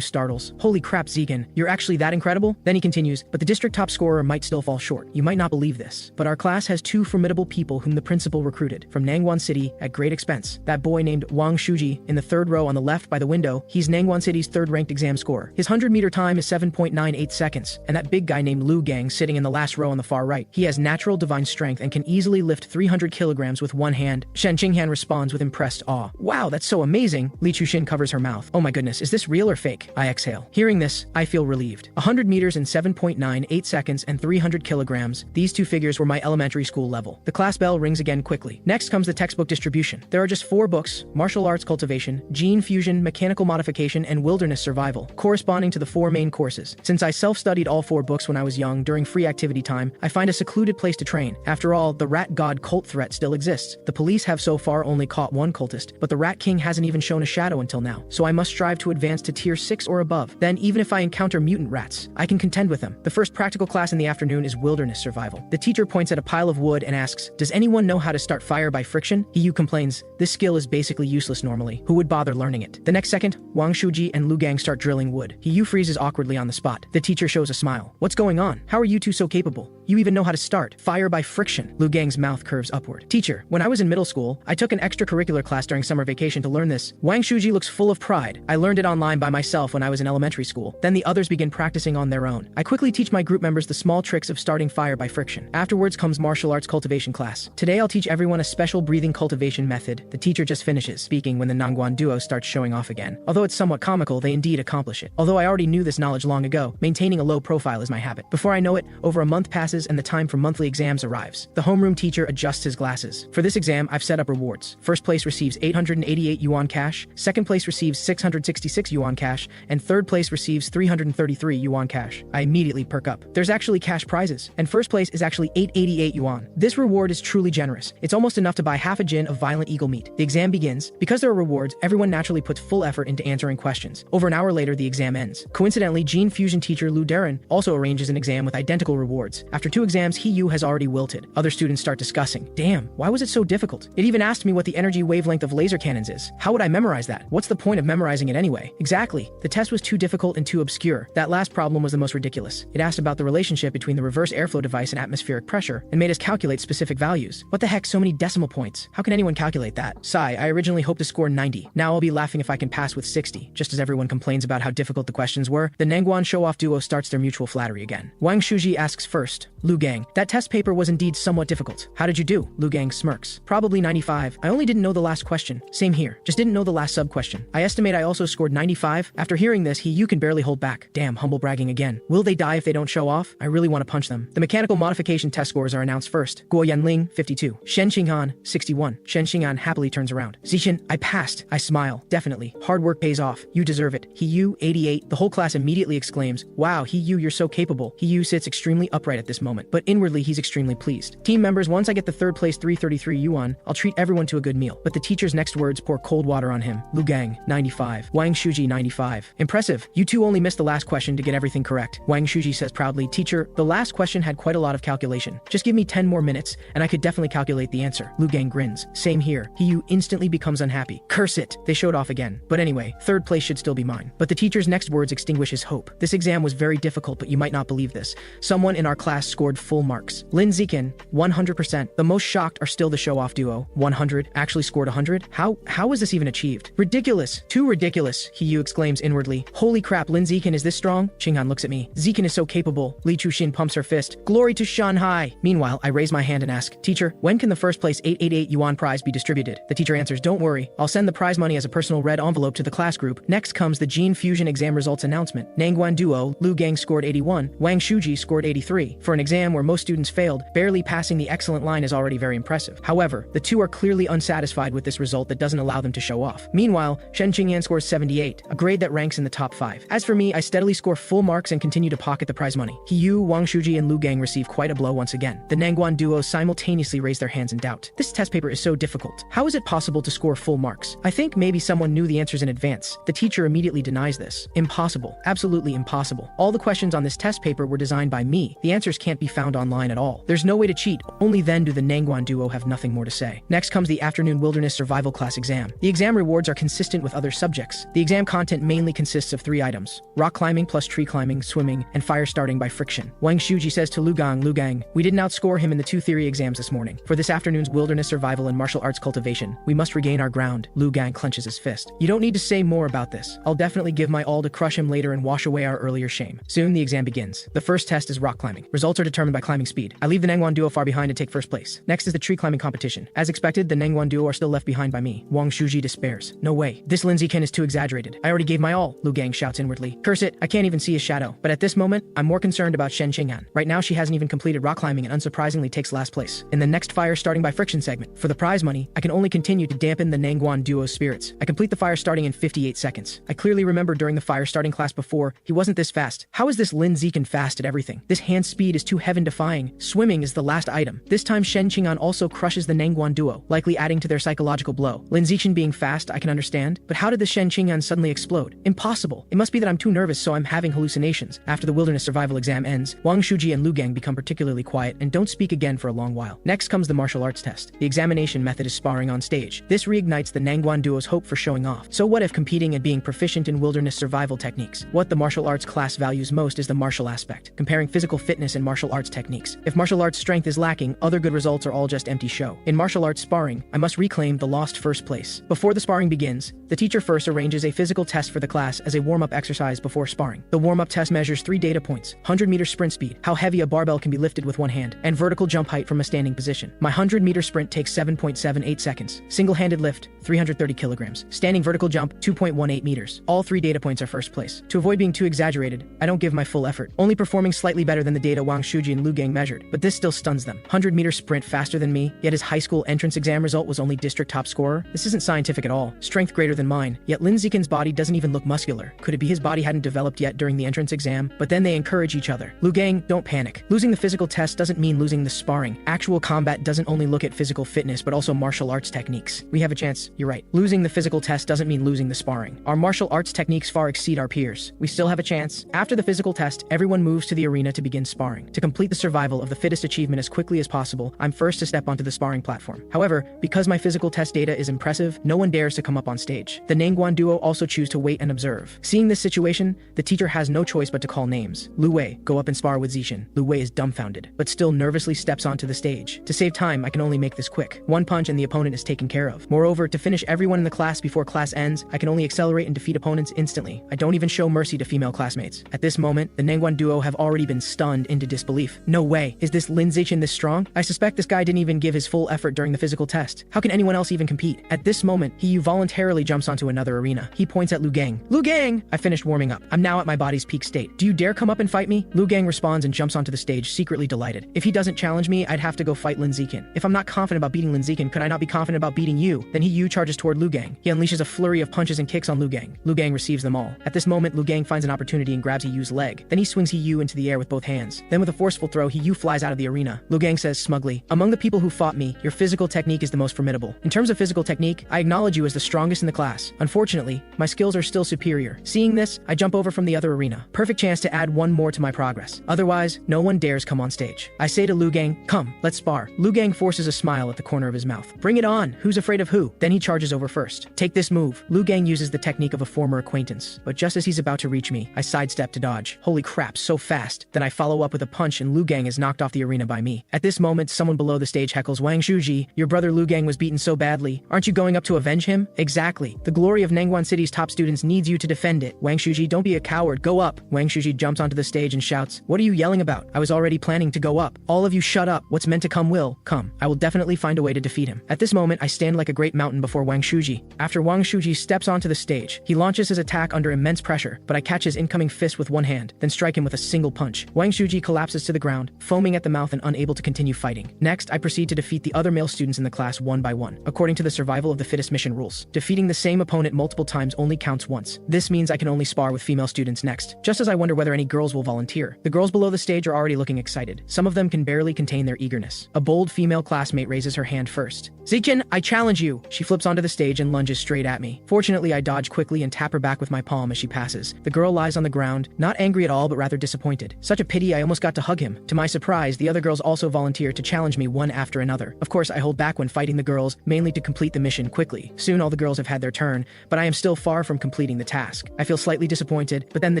startles. Holy crap, Zikan, you're actually that incredible? Then he continues, but the district top scorer might still fall short. You might not believe this, but our class has 2 formidable people whom the principal recruited from Nangguan City at great expense. That boy named Wang Shuji in the 3rd row on the left by the window, he's Nangguan City's 3rd ranked exam scorer. His 100-meter time is 7.98 seconds. And that big guy named Lu Gang sitting in the last row on the far right. He has natural divine strength and can easily lift 300 kilograms with one hand. Shen Qinghan responds with impressed awe. Wow, that's so amazing. Li Chuxin covers her mouth. Oh my goodness, is this real or fake? I exhale. Hearing this, I feel relieved. 100 meters in 7.98 seconds and 300 kilograms. These 2 figures were my elementary school level. The class bell rings again quickly. Next comes the textbook distribution. There are just 4 books: Martial Arts Cultivation, Gene Fusion, Mechanical Modification, and Wilderness Survival, corresponding to the 4 main courses. Since I self-studied all 4 books when I was young, during free activity time, I find a secluded place to train. After all, the rat god cult threat still exists. The police have so far only caught 1 cultist, but the Rat King hasn't even shown a shadow until now, so I must strive to advance to tier 6 or above. Then, even if I encounter mutant rats, I can contend with them. The first practical class in the afternoon is Wilderness Survival. The teacher points at a pile of wood and asks, does anyone know how to start fire by friction? He Yu complains, this skill is basically useless normally. Who would bother learning it? The next second, Wang Shuji and Lu Gang start drilling wood. He Yu freezes awkwardly on the spot. The teacher shows a smile. What's going on? How are you 2 so capable? You even know how to start fire by friction. Lu Gang's mouth curves upward. Teacher, when I was in middle school, I took an extracurricular class during summer vacation to learn this. Wang Shuji looks full of pride. I learned it online by myself when I was in elementary school. Then the others begin practicing on their own. I quickly teach my group members the small tricks of starting fire by friction. Afterwards comes martial arts cultivation class. Today I'll teach everyone a special breathing cultivation method. The teacher just finishes speaking when the Nangguan duo starts showing off again. Although it's somewhat comical, they indeed accomplish it. Although I already knew this knowledge long ago, maintaining a low profile is my habit. Before I know it, over a month passes and the time for monthly exams arrives. The homeroom teacher adjusts his glasses. For this exam, I've set up rewards. First place receives 888 yuan cash, second place receives 666 yuan cash, and third place receives 333 yuan cash. I immediately perk up. There's actually cash prizes, and first place is actually 888 yuan. This reward is truly generous. It's almost enough to buy half a gin of violent eagle meat. The exam begins. Because there are rewards, everyone naturally puts full effort into answering questions. Over an hour later, the exam ends. Coincidentally, Gene Fusion teacher Lu Darren also arranges an exam with identical rewards. After 2 exams, He Yu has already wilted. Other students start discussing. Damn, why was it so difficult? It even asked me what the energy wavelength of laser cannons is. How would I memorize that? What's the point of memorizing it anyway? Exactly. The test was too difficult and too obscure. That last problem was the most ridiculous. It asked about the relationship between the reverse airflow device and atmospheric pressure, and made us calculate specific values. What the heck, so many decimal points? How can anyone calculate that? Sigh, I originally hoped to score 90. Now I'll be laughing if I can pass with 60. Just as everyone complains about how difficult the questions were, the Nangguan show-off duo starts their mutual flattery again. Wang Shuji asks first, Lu Gang, that test paper was indeed somewhat difficult. How did you do? Lu Gang smirks. Probably 95. I only didn't know the last question. Same here. Just didn't know the last sub-question. I estimate I also scored 95. After hearing this, He Yu can barely hold back. Damn, humble bragging again. Will they die if they don't show off? I really want to punch them. The mechanical modification test scores are announced first. Guo Yanling, 52. Shen Qinghan, 61. Shen Qinghan happily turns around. Zixin, I passed. I smile. Definitely. Hard work pays off. You deserve it. He Yu, 88. The whole class immediately exclaims, wow, He Yu, you're so capable. He Yu sits extremely upright at this moment, but inwardly he's extremely pleased. Team members, once I get the third place 333 yuan, I'll treat everyone to a good meal. But the teacher's next words pour cold water on him. Lu Gang, 95. Wang Shuji, 95. Impressive. You two only missed the last question to get everything correct. Wang Shuji says proudly, teacher, the last question had quite a lot of calculation. Just give me 10 more minutes, and I could definitely calculate the answer. Lu Gang grins. Same here. He Yu instantly becomes unhappy. Curse it. They showed off again. But anyway, third place should still be mine. But the teacher's next words extinguish his hope. This exam was very difficult, but you might not believe this. Someone in our class scored full marks. Lin Zikin, 100%. The most shocked are still the show-off duo, 100, actually scored 100? How was this even achieved? Ridiculous. Too ridiculous, Hiyu exclaims inwardly. Holy crap, Lin Zikin is this strong? Xinghan looks at me. Zikin is so capable. Li Chuxin pumps her fist. Glory to Shanhai! Meanwhile, I raise my hand and ask, Teacher, when can the first place 888 yuan prize be distributed? The teacher answers, don't worry, I'll send the prize money as a personal red envelope to the class group. Next comes the Gene Fusion exam results announcement. Nangguan duo, Lu Gang scored 81, Wang Shuji scored 83. For an exam where most students failed, barely passing the excellent line is already very impressive. However, the two are clearly unsatisfied with this result that doesn't allow them to show off. Meanwhile, Shen Qingyan scores 78, a grade that ranks in the top 5. As for me, I steadily score full marks and continue to pocket the prize money. Hiyu, Wang Shuji, and Lu Gang receive quite a blow once again. The Nangguan duo simultaneously raise their hands in doubt. This test paper is so difficult. How is it possible to score full marks? I think maybe someone knew the answers in advance. The teacher immediately denies this. Impossible. Absolutely impossible. All the questions on this test paper were designed by me. The answers can't be found online at all. There's no way to cheat. Only then do the Nangguan duo have nothing more to say. Next comes the afternoon wilderness survival class exam. The exam rewards are consistent with other subjects. The exam content mainly consists of 3 items: rock climbing plus tree climbing, swimming, and fire starting by friction. Wang Shuji says to Lu Gang, we didn't outscore him in the 2 theory exams this morning. For this afternoon's wilderness survival and martial arts cultivation, we must regain our ground. Lu Gang clenches his fist. You don't need to say more about this. I'll definitely give my all to crush him later and wash away our earlier shame. Soon the exam begins. The first test is rock climbing. Results are determined by climbing speed. I leave the Nangguan duo far behind and take first place. Next is the tree climbing competition. As expected, the Nangguan duo are still left behind by me. Wang Shuji despairs. No way. This Lin Zikin is too exaggerated. I already gave my all, Lu Gang shouts inwardly. Curse it, I can't even see his shadow. But at this moment, I'm more concerned about Shen Qingyan. Right now she hasn't even completed rock climbing and unsurprisingly takes last place. In the next fire starting by friction segment, for the prize money, I can only continue to dampen the Nangguan duo's spirits. I complete the fire starting in 58 seconds. I clearly remember during the fire starting class before, he wasn't this fast. How is this Lin Zikin fast at everything? This hand speed is too heaven-defying. Swimming is the last item. This time Shen Qingyan also crushes the Nangguan duo, likely adding to their psychological blow. Lin Zikin being fast, I can understand, but how did the Shen Qingyan suddenly explode? Impossible. It must be that I'm too nervous, so I'm having hallucinations. After the wilderness survival exam ends, Wang Shuji and Lu Gang become particularly quiet and don't speak again for a long while. Next comes the martial arts test. The examination method is sparring on stage. This reignites the Nangguan duo's hope for showing off. So what if competing and being proficient in wilderness survival techniques? What the martial arts class values most is the martial aspect, comparing physical fitness and martial arts techniques. If martial arts strength is lacking, other good results are all just empty show. In martial arts sparring, I must reclaim the lost first place. Before the sparring begins, the teacher first arranges a physical test for the class as a warm-up exercise before sparring. The warm-up test measures 3 data points: 100-meter sprint speed, how heavy a barbell can be lifted with one hand, and vertical jump height from a standing position. My 100-meter sprint takes 7.78 seconds. Single-handed lift, 330 kilograms. Standing vertical jump, 2.18 meters. All 3 data points are first place. To avoid being too exaggerated, I don't give my full effort, only performing slightly better than the data Wang Shuji and Lu Gang measured, but this still stuns them. 100-meter sprint faster than me, yet his high school entrance exam result was only district top scorer? This isn't scientific at all. Strength greater than mine, yet Lin Zikin's body doesn't even look muscular. Could it be his body hadn't developed yet during the entrance exam? But then they encourage each other. Lu Gang, don't panic. Losing the physical test doesn't mean losing the sparring. Actual combat doesn't only look at physical fitness, but also martial arts techniques. We have a chance, you're right. Losing the physical test doesn't mean losing the sparring. Our martial arts techniques far exceed our peers. We still have a chance. After the physical test, everyone moves to the arena to begin sparring. To complete the survival of the fittest achievement as quickly as possible, I'm first to step onto the sparring platform. However, because my physical test data is impressive, no one dares to come up on stage. The Nangguan duo also choose to wait and observe. Seeing this situation, the teacher has no choice but to call names. Lu Wei, go up and spar with Zishin. Lu Wei is dumbfounded, but still nervously steps onto the stage. To save time, I can only make this quick. One punch and the opponent is taken care of. Moreover, to finish everyone in the class before class ends, I can only accelerate and defeat opponents instantly. I don't even show mercy to female classmates. At this moment, the Nangguan duo have already been stunned into disbelief. No way. Is this Lin Zikin this strong? I suspect this guy didn't even give his full effort during the physical test. How can anyone else even compete? At this moment, Hiyu voluntarily jumps onto another arena. He points at Lu Gang. Lu Gang! I finished warming up. I'm now at my body's peak state. Do you dare come up and fight me? Lu Gang responds and jumps onto the stage, secretly delighted. If he doesn't challenge me, I'd have to go fight Lin Zikin. If I'm not confident about beating Lin Zikin, could I not be confident about beating you? Then Hiyu charges toward Lu Gang. He unleashes a flurry of punches and kicks on Lu Gang. Lu Gang receives them all. At this moment, Lu Gang finds an opportunity and grabs Hiyu's leg. Then he swings Hiyu into the air with both hands. Then with a forceful throw, Hiyu flies out of the arena. Lu Gang says smugly, "Among the people who fought me, your physical technique is the most formidable. In terms of physical technique, I acknowledge you as the strongest in the class. Unfortunately, my skills are still superior. Seeing this, I jump over from the other arena. Perfect chance to add one more to my progress. Otherwise, no one dares come on stage. I say to Lu Gang, come, let's spar." Lu Gang forces a smile at the corner of his mouth. "Bring it on, who's afraid of who?" Then he charges over first. "Take this move." Lu Gang uses the technique of a former acquaintance, but just as he's about to reach me, I sidestep to dodge. Holy crap, so fast. Then I follow up with a punch punch and Lu Gang is knocked off the arena by me. At this moment, someone below the stage heckles, Wang Shuji, your brother Lu Gang was beaten so badly. Aren't you going up to avenge him? Exactly. The glory of Nangguan City's top students needs you to defend it. Wang Shuji, don't be a coward, go up. Wang Shuji jumps onto the stage and shouts, what are you yelling about? I was already planning to go up. All of you shut up. What's meant to come will come. I will definitely find a way to defeat him. At this moment, I stand like a great mountain before Wang Shuji. After Wang Shuji steps onto the stage, he launches his attack under immense pressure, but I catch his incoming fist with one hand, then strike him with a single punch. Wang Shuji collapses to the ground, foaming at the mouth and unable to continue fighting. Next, I proceed to defeat the other male students in the class one by one, according to the survival of the fittest mission rules. Defeating the same opponent multiple times only counts once. This means I can only spar with female students next. Just as I wonder whether any girls will volunteer, the girls below the stage are already looking excited. Some of them can barely contain their eagerness. A bold female classmate raises her hand first. Zikin, I challenge you! She flips onto the stage and lunges straight at me. Fortunately, I dodge quickly and tap her back with my palm as she passes. The girl lies on the ground, not angry at all but rather disappointed. Such a pity, I almost got to hug him. To my surprise, the other girls also volunteer to challenge me one after another. Of course, I hold back when fighting the girls, mainly to complete the mission quickly. Soon all the girls have had their turn, but I am still far from completing the task. I feel slightly disappointed, but then the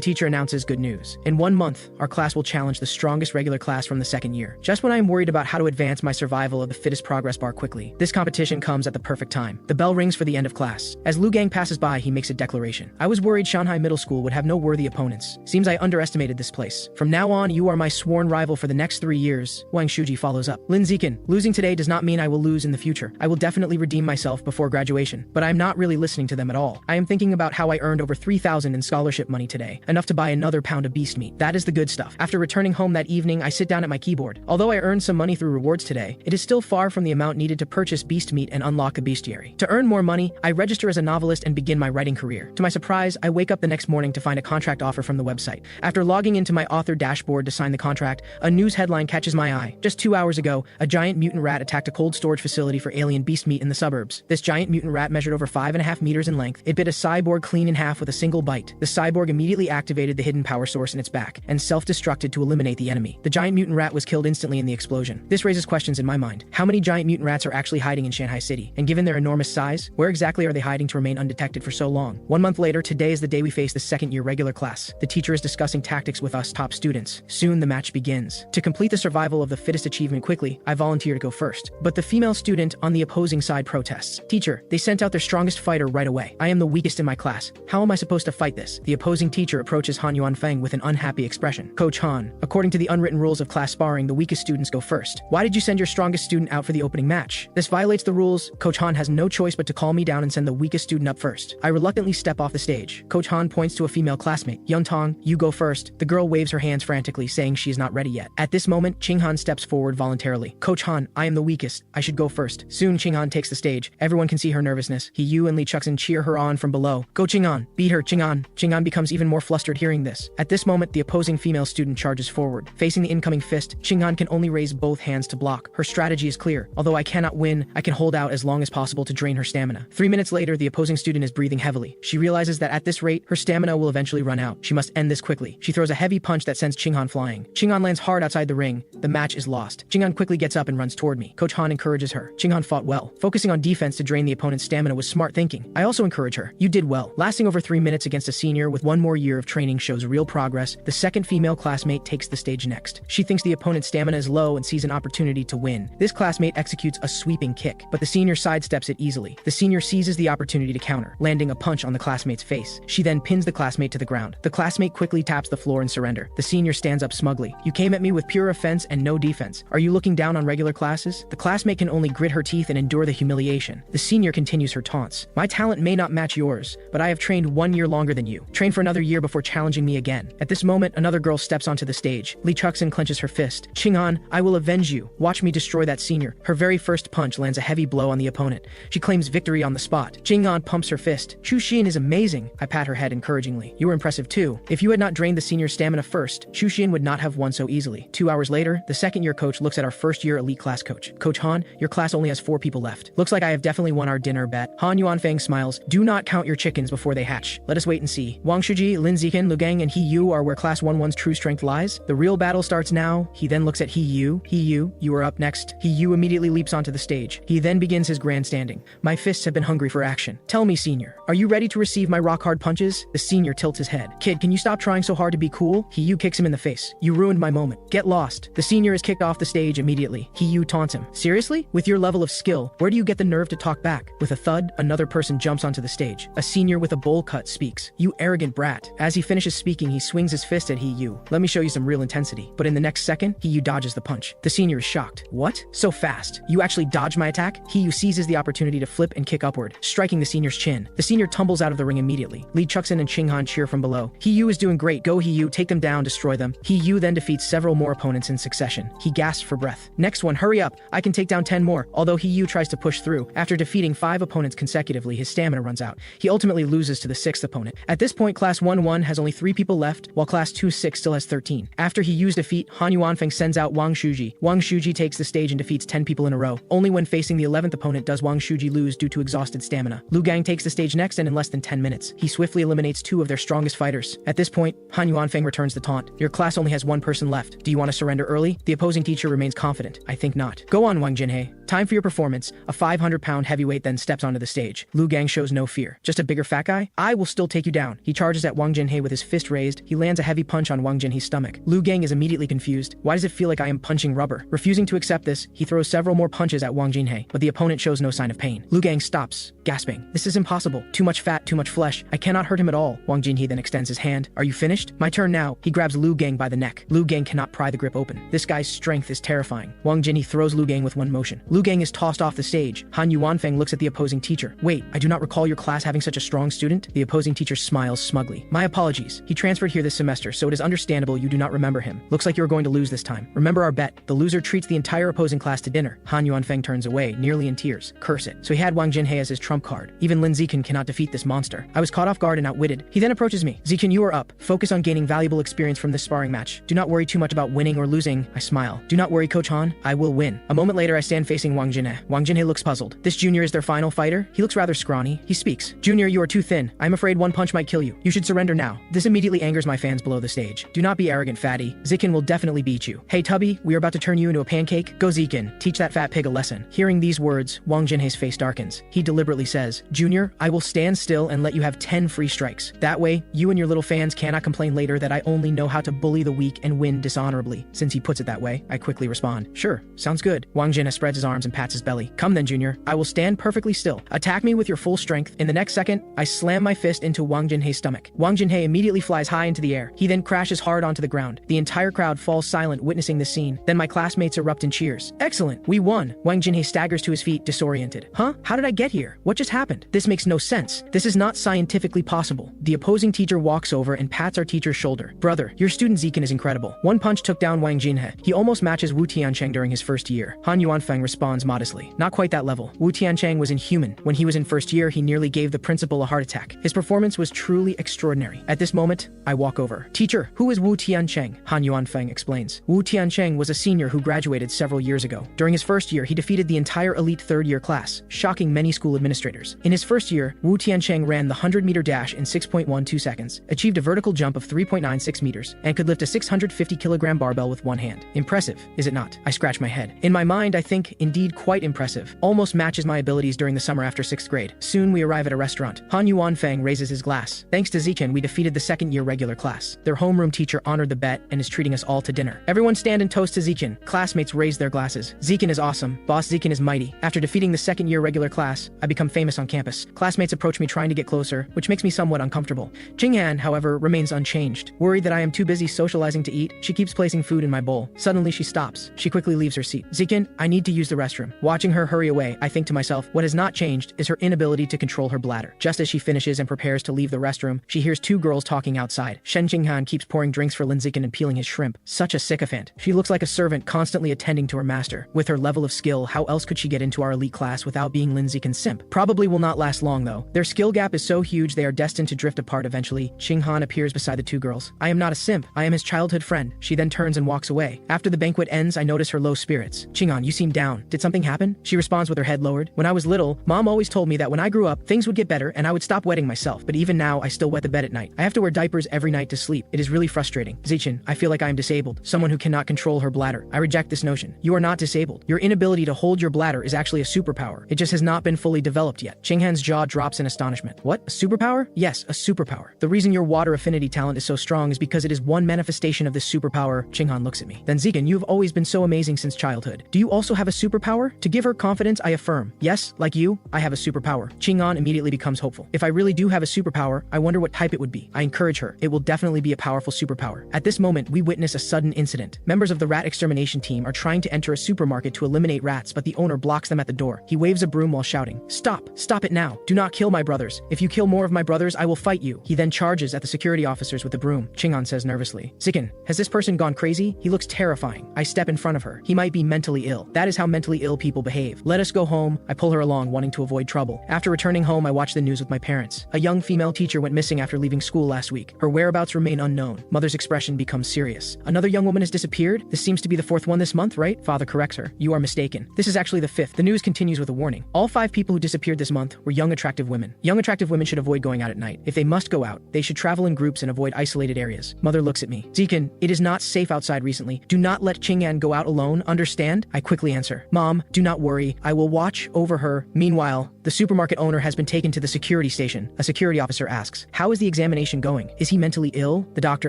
teacher announces good news. In 1 month, our class will challenge the strongest regular class from the second year. Just when I am worried about how to advance my survival of the fittest progress bar quickly, this competition comes at the perfect time. The bell rings for the end of class. As Lu Gang passes by, he makes a declaration. I was worried Shanghai Middle School would have no worthy opponents. Seems I underestimated this place. From now on, you are my sworn rival for the next 3 years. Wang Shuji follows up. Lin Zikin, losing today does not mean I will lose in the future. I will definitely redeem myself before graduation, but I am not really listening to them at all. I am thinking about how I earned over 3,000 in scholarship money today, enough to buy another pound of beast meat. That is the good stuff. After returning home that evening, I sit down at my keyboard. Although I earned some money through rewards today, it is still far from the amount needed to purchase beast meat and unlock a bestiary. To earn more money, I register as a novelist and begin my writing career. To my surprise, I wake up the next morning to find a contract offer from the website. After logging into my author dashboard to sign the contract, a news headline catches my eye. Just 2 hours ago, a giant mutant rat attacked a cold storage facility for alien beast meat in the suburbs. This giant mutant rat measured over 5.5 meters in length. It bit a cyborg clean in half with a single bite. The cyborg immediately activated the hidden power source in its back and self-destructed to eliminate the enemy. The giant mutant rat was killed instantly in the explosion. This raises questions in my mind. How many giant mutant rats are actually hiding in Shanghai City? And given their enormous size, where exactly are they hiding to remain undetected for so long? 1 month later, today is the day we face the second-year regular class. The teacher is discussing tactics with us top students. Soon the match begins. To complete the survival of the fittest achievement quickly, I volunteer to go first. But the female student on the opposing side protests. Teacher, they sent out their strongest fighter right away. I am the weakest in my class. How am I supposed to fight this? The opposing teacher approaches Han Yuanfeng with an unhappy expression. Coach Han, according to the unwritten rules of class sparring, the weakest students go first. Why did you send your strongest student out for the opening match? This violates the rules. Coach Han has no choice but to calm me down and send the weakest student up first. I reluctantly step off the stage. Coach Han points to a female classmate. Yuntong, you go first. The girl waves her hands frantically, saying she is not ready yet. At this moment, Qing Han steps forward voluntarily. Coach Han, I am the weakest. I should go first. Soon, Qing Han takes the stage. Everyone can see her nervousness. He Yu and Li Chuxin cheer her on from below. Go Qing Han, beat her, Qing Han. Qing Han becomes even more flustered hearing this. At this moment, the opposing female student charges forward. Facing the incoming fist, Qing Han can only raise both hands to block. Her strategy is clear. Although I cannot win, I can hold out as long as possible to drain her stamina. 3 minutes later, the opposing student is breathing heavily. She realizes that at this rate, her stamina will eventually run out. She must end this quickly. She throws a heavy punch that sends Qing Han flying. Qing Han lands hard outside the ring. The match is lost. Qing Han quickly gets up and runs toward me. Coach Han encourages her. Qing Han fought well. Focusing on defense to drain the opponent's stamina was smart thinking. I also encourage her. You did well. Lasting over 3 minutes against a senior with 1 more year of training shows real progress. The second female classmate takes the stage next. She thinks the opponent's stamina is low and sees an opportunity to win. This classmate executes a sweeping kick, but the senior sidesteps it easily. The senior seizes the opportunity to counter, landing a punch on the classmate's face. She then pins the classmate to the ground. The classmate quickly taps the floor in surrender. The senior stands up smugly. You came at me with pure offense and no defense. Are you looking down on regular classes? The classmate can only grit her teeth and endure the humiliation. The senior continues her taunts. My talent may not match yours, but I have trained 1 year longer than you. Train for another year before challenging me again. At this moment, another girl steps onto the stage. Li Chuxin clenches her fist. Qing Han, I will avenge you. Watch me destroy that senior. Her very first punch lands a heavy blow on the opponent. She claims victory on the spot. Qing Han pumps her fist. Xu Xian is amazing. I pat her head encouragingly. You were impressive too. If you had not drained the senior's stamina first, Xu Xian would not have won so easily. 2 hours later, the second-year coach looks at our first-year elite class coach. Coach Han, your class only has 4 people left. Looks like I have definitely won our dinner bet. Han Yuanfeng smiles. Do not count your chickens before they hatch. Let us wait and see. Wang Shuji, Lin Zikin, Lu Gang, and He Yu are where Class 1-1's true strength lies. The real battle starts now. He then looks at He Yu. He Yu, you are up next. He Yu immediately leaps onto the stage. He then begins his grandstanding. My fists have been hungry for action. Tell me, senior, are you ready to receive my rock-hard punches? The senior tilts his head. Kid, can you stop trying so hard to be cool? He Yu kicks him in the face. You ruined ruined my moment. Get lost. The senior is kicked off the stage immediately. Yu taunts him. Seriously? With your level of skill, where do you get the nerve to talk back? With a thud, another person jumps onto the stage. A senior with a bowl cut speaks. You arrogant brat. As he finishes speaking, he swings his fist at Yu. Let me show you some real intensity. But in the next second, Yu dodges the punch. The senior is shocked. What? So fast. You actually dodged my attack? Yu seizes the opportunity to flip and kick upward, striking the senior's chin. The senior tumbles out of the ring immediately. Lee Chuxin and Qinghan cheer from below. Yu is doing great. Go Yu, take them down, destroy them. Yu then defeats several more opponents in succession. He gasps for breath. Next one, hurry up. I can take down 10 more. Although Yu tries to push through, after defeating 5 opponents consecutively, his stamina runs out. He ultimately loses to the 6th opponent. At this point, Class 1-1 has only 3 people left, while Class 2-6 still has 13. After Yu's defeat, Han Yuanfeng sends out Wang Shuji. Wang Shuji takes the stage and defeats 10 people in a row. Only when facing the 11th opponent does Wang Shuji lose due to exhausted stamina. Lu Gang takes the stage next, and in less than 10 minutes, he swiftly eliminates 2 of their strongest fighters. At this point, Han Yuanfeng returns the taunt. Your class only has 1 person left. Do you want to surrender early? The opposing teacher remains confident. I think not. Go on, Wang Jinhei. Time for your performance. A 500-pound heavyweight then steps onto the stage. Lu Gang shows no fear. Just a bigger fat guy? I will still take you down. He charges at Wang Jinhei with his fist raised. He lands a heavy punch on Wang Jinhei's stomach. Lu Gang is immediately confused. Why does it feel like I am punching rubber? Refusing to accept this, he throws several more punches at Wang Jinhei, but the opponent shows no sign of pain. Lu Gang stops, gasping. This is impossible. Too much fat, too much flesh. I cannot hurt him at all. Wang Jinhei then extends his hand. Are you finished? My turn now. He grabs Lu Gang by the neck. Lu Gang cannot pry the grip open. This guy's strength is terrifying. Wang Jinhei throws Lu Gang with one motion. Lu Gang is tossed off the stage. Han Yuanfeng looks at the opposing teacher. Wait, I do not recall your class having such a strong student? The opposing teacher smiles smugly. My apologies. He transferred here this semester, so it is understandable you do not remember him. Looks like you are going to lose this time. Remember our bet. The loser treats the entire opposing class to dinner. Han Yuanfeng turns away, nearly in tears. Curse it. So he had Wang Jinhei as his trump card. Even Lin Zikan cannot defeat this monster. I was caught off guard and outwitted. He then approaches me. Zikan, you are up. Focus on gaining valuable experience from this sparring match. Do not worry too much about winning or losing. I smile. Do not worry, Coach Han. I will win. A moment later, I stand facing Wang Jinhei. Wang Jinhei looks puzzled. This junior is their final fighter? He looks rather scrawny. He speaks. Junior, you are too thin. I'm afraid one punch might kill you. You should surrender now. This immediately angers my fans below the stage. Do not be arrogant, fatty. Zikan will definitely beat you. Hey, Tubby, we are about to turn you into a pancake. Go Zikan. Teach that fat pig a lesson. Hearing these words, Wang Jinhei's face darkens. He deliberately says, Junior, I will stand still and let you have 10 free strikes. That way, you and your little fans cannot complain later that I only know how to bully the weak and win dishonorably. Since he puts it that way, I quickly respond. Sure, sounds good. Wang Jinhei spreads his arms and pats his belly. Come then, Junior. I will stand perfectly still. Attack me with your full strength. In the next second, I slam my fist into Wang Jinhei's stomach. Wang Jinhei immediately flies high into the air. He then crashes hard onto the ground. The entire crowd falls silent witnessing this scene. Then my classmates erupt in cheers. Excellent, we won. Wang Jinhei staggers to his feet, disoriented. Huh? How did I get here? What just happened? This makes no sense. This is not scientifically possible. The opposing teacher walks over and pats our teacher's shoulder. Brother, your student Zikan is incredible. One punch took down Wang Jinhei. He almost matches Wu Tiancheng during his first year. Han Yuanfeng responds modestly. Not quite that level. Wu Tiancheng was inhuman. When he was in first year, he nearly gave the principal a heart attack. His performance was truly extraordinary. At this moment, I walk over. Teacher, who is Wu Tiancheng? Han Yuanfeng explains. Wu Tiancheng was a senior who graduated several years ago. During his first year, he defeated the entire elite third-year class, shocking many school administrators. In his first year, Wu Tiancheng ran the 100-meter dash in 6.12 seconds, achieved a vertical jump of 3.96 meters, and could lift a 650-kilogram barbell with one hand. Impressive, is it not? I scratch my head. In my mind, I think, indeed quite impressive. Almost matches my abilities during the summer after 6th grade. Soon we arrive at a restaurant. Han Yuanfeng raises his glass. Thanks to Zikan, we defeated the second-year regular class. Their homeroom teacher honored the bet and is treating us all to dinner. Everyone stand and toast to Zikan. Classmates raise their glasses. Zikan is awesome. Boss Zikan is mighty. After defeating the second-year regular class, I become famous on campus. Classmates approach me trying to get closer, which makes me somewhat uncomfortable. Qinghan, however, remains unchanged. Worried that I am too busy socializing to eat, she keeps placing food in my bowl. Suddenly, she stops. She quickly leaves her seat. Zikan, I need to use the restroom. Watching her hurry away, I think to myself, what has not changed is her inability to control her bladder. Just as she finishes and prepares to leave the restroom, she hears 2 girls talking outside. Shen Qinghan keeps pouring drinks for Lin Zikan and peeling his shrimp. Such a sycophant. She looks like a servant constantly attending to her master. With her level of skill, how else could she get into our elite class without being Lin Zikan's simp? Probably will not last long though. Their skill gap is so huge they are destined to drift apart eventually. Qinghan appears beside the 2 girls. I am not a simp. I am his childhood friend. She then turns and walks away. After the banquet ends, I notice her low spirits. Qinghan, you seem down. Did did something happen? She responds with her head lowered. When I was little, Mom always told me that when I grew up, things would get better and I would stop wetting myself. But even now, I still wet the bed at night. I have to wear diapers every night to sleep. It is really frustrating. Zichin, I feel like I am disabled. Someone who cannot control her bladder. I reject this notion. You are not disabled. Your inability to hold your bladder is actually a superpower. It just has not been fully developed yet. Qinghan's jaw drops in astonishment. What? A superpower? Yes, a superpower. The reason your water affinity talent is so strong is because it is one manifestation of this superpower. Qinghan looks at me. Then Zikin, you have always been so amazing since childhood. Do you also have a superpower? To give her confidence, I affirm. Yes, like you, I have a superpower. Qinghan immediately becomes hopeful. If I really do have a superpower, I wonder what type it would be. I encourage her. It will definitely be a powerful superpower. At this moment, we witness a sudden incident. Members of the rat extermination team are trying to enter a supermarket to eliminate rats, but the owner blocks them at the door. He waves a broom while shouting, "Stop! Stop it now! Do not kill my brothers. If you kill more of my brothers, I will fight you." He then charges at the security officers with the broom. Qinghan says nervously, "Zikin, has this person gone crazy? He looks terrifying." I step in front of her. He might be mentally ill. That is how mentally ill people behave. Let us go home. I pull her along, wanting to avoid trouble. After returning home, I watch the news with my parents. A young female teacher went missing after leaving school last week. Her whereabouts remain unknown. Mother's expression becomes serious. Another young woman has disappeared? This seems to be the fourth one this month, right? Father corrects her. You are mistaken. This is actually the fifth. The news continues with a warning. All 5 people who disappeared this month were young, attractive women. Young, attractive women should avoid going out at night. If they must go out, they should travel in groups and avoid isolated areas. Mother looks at me. Zikin, it is not safe outside recently. Do not let Qinghan go out alone, understand? I quickly answer. Mom, do not worry. I will watch over her. Meanwhile, the supermarket owner has been taken to the security station. A security officer asks, "How is the examination going? Is he mentally ill?" The doctor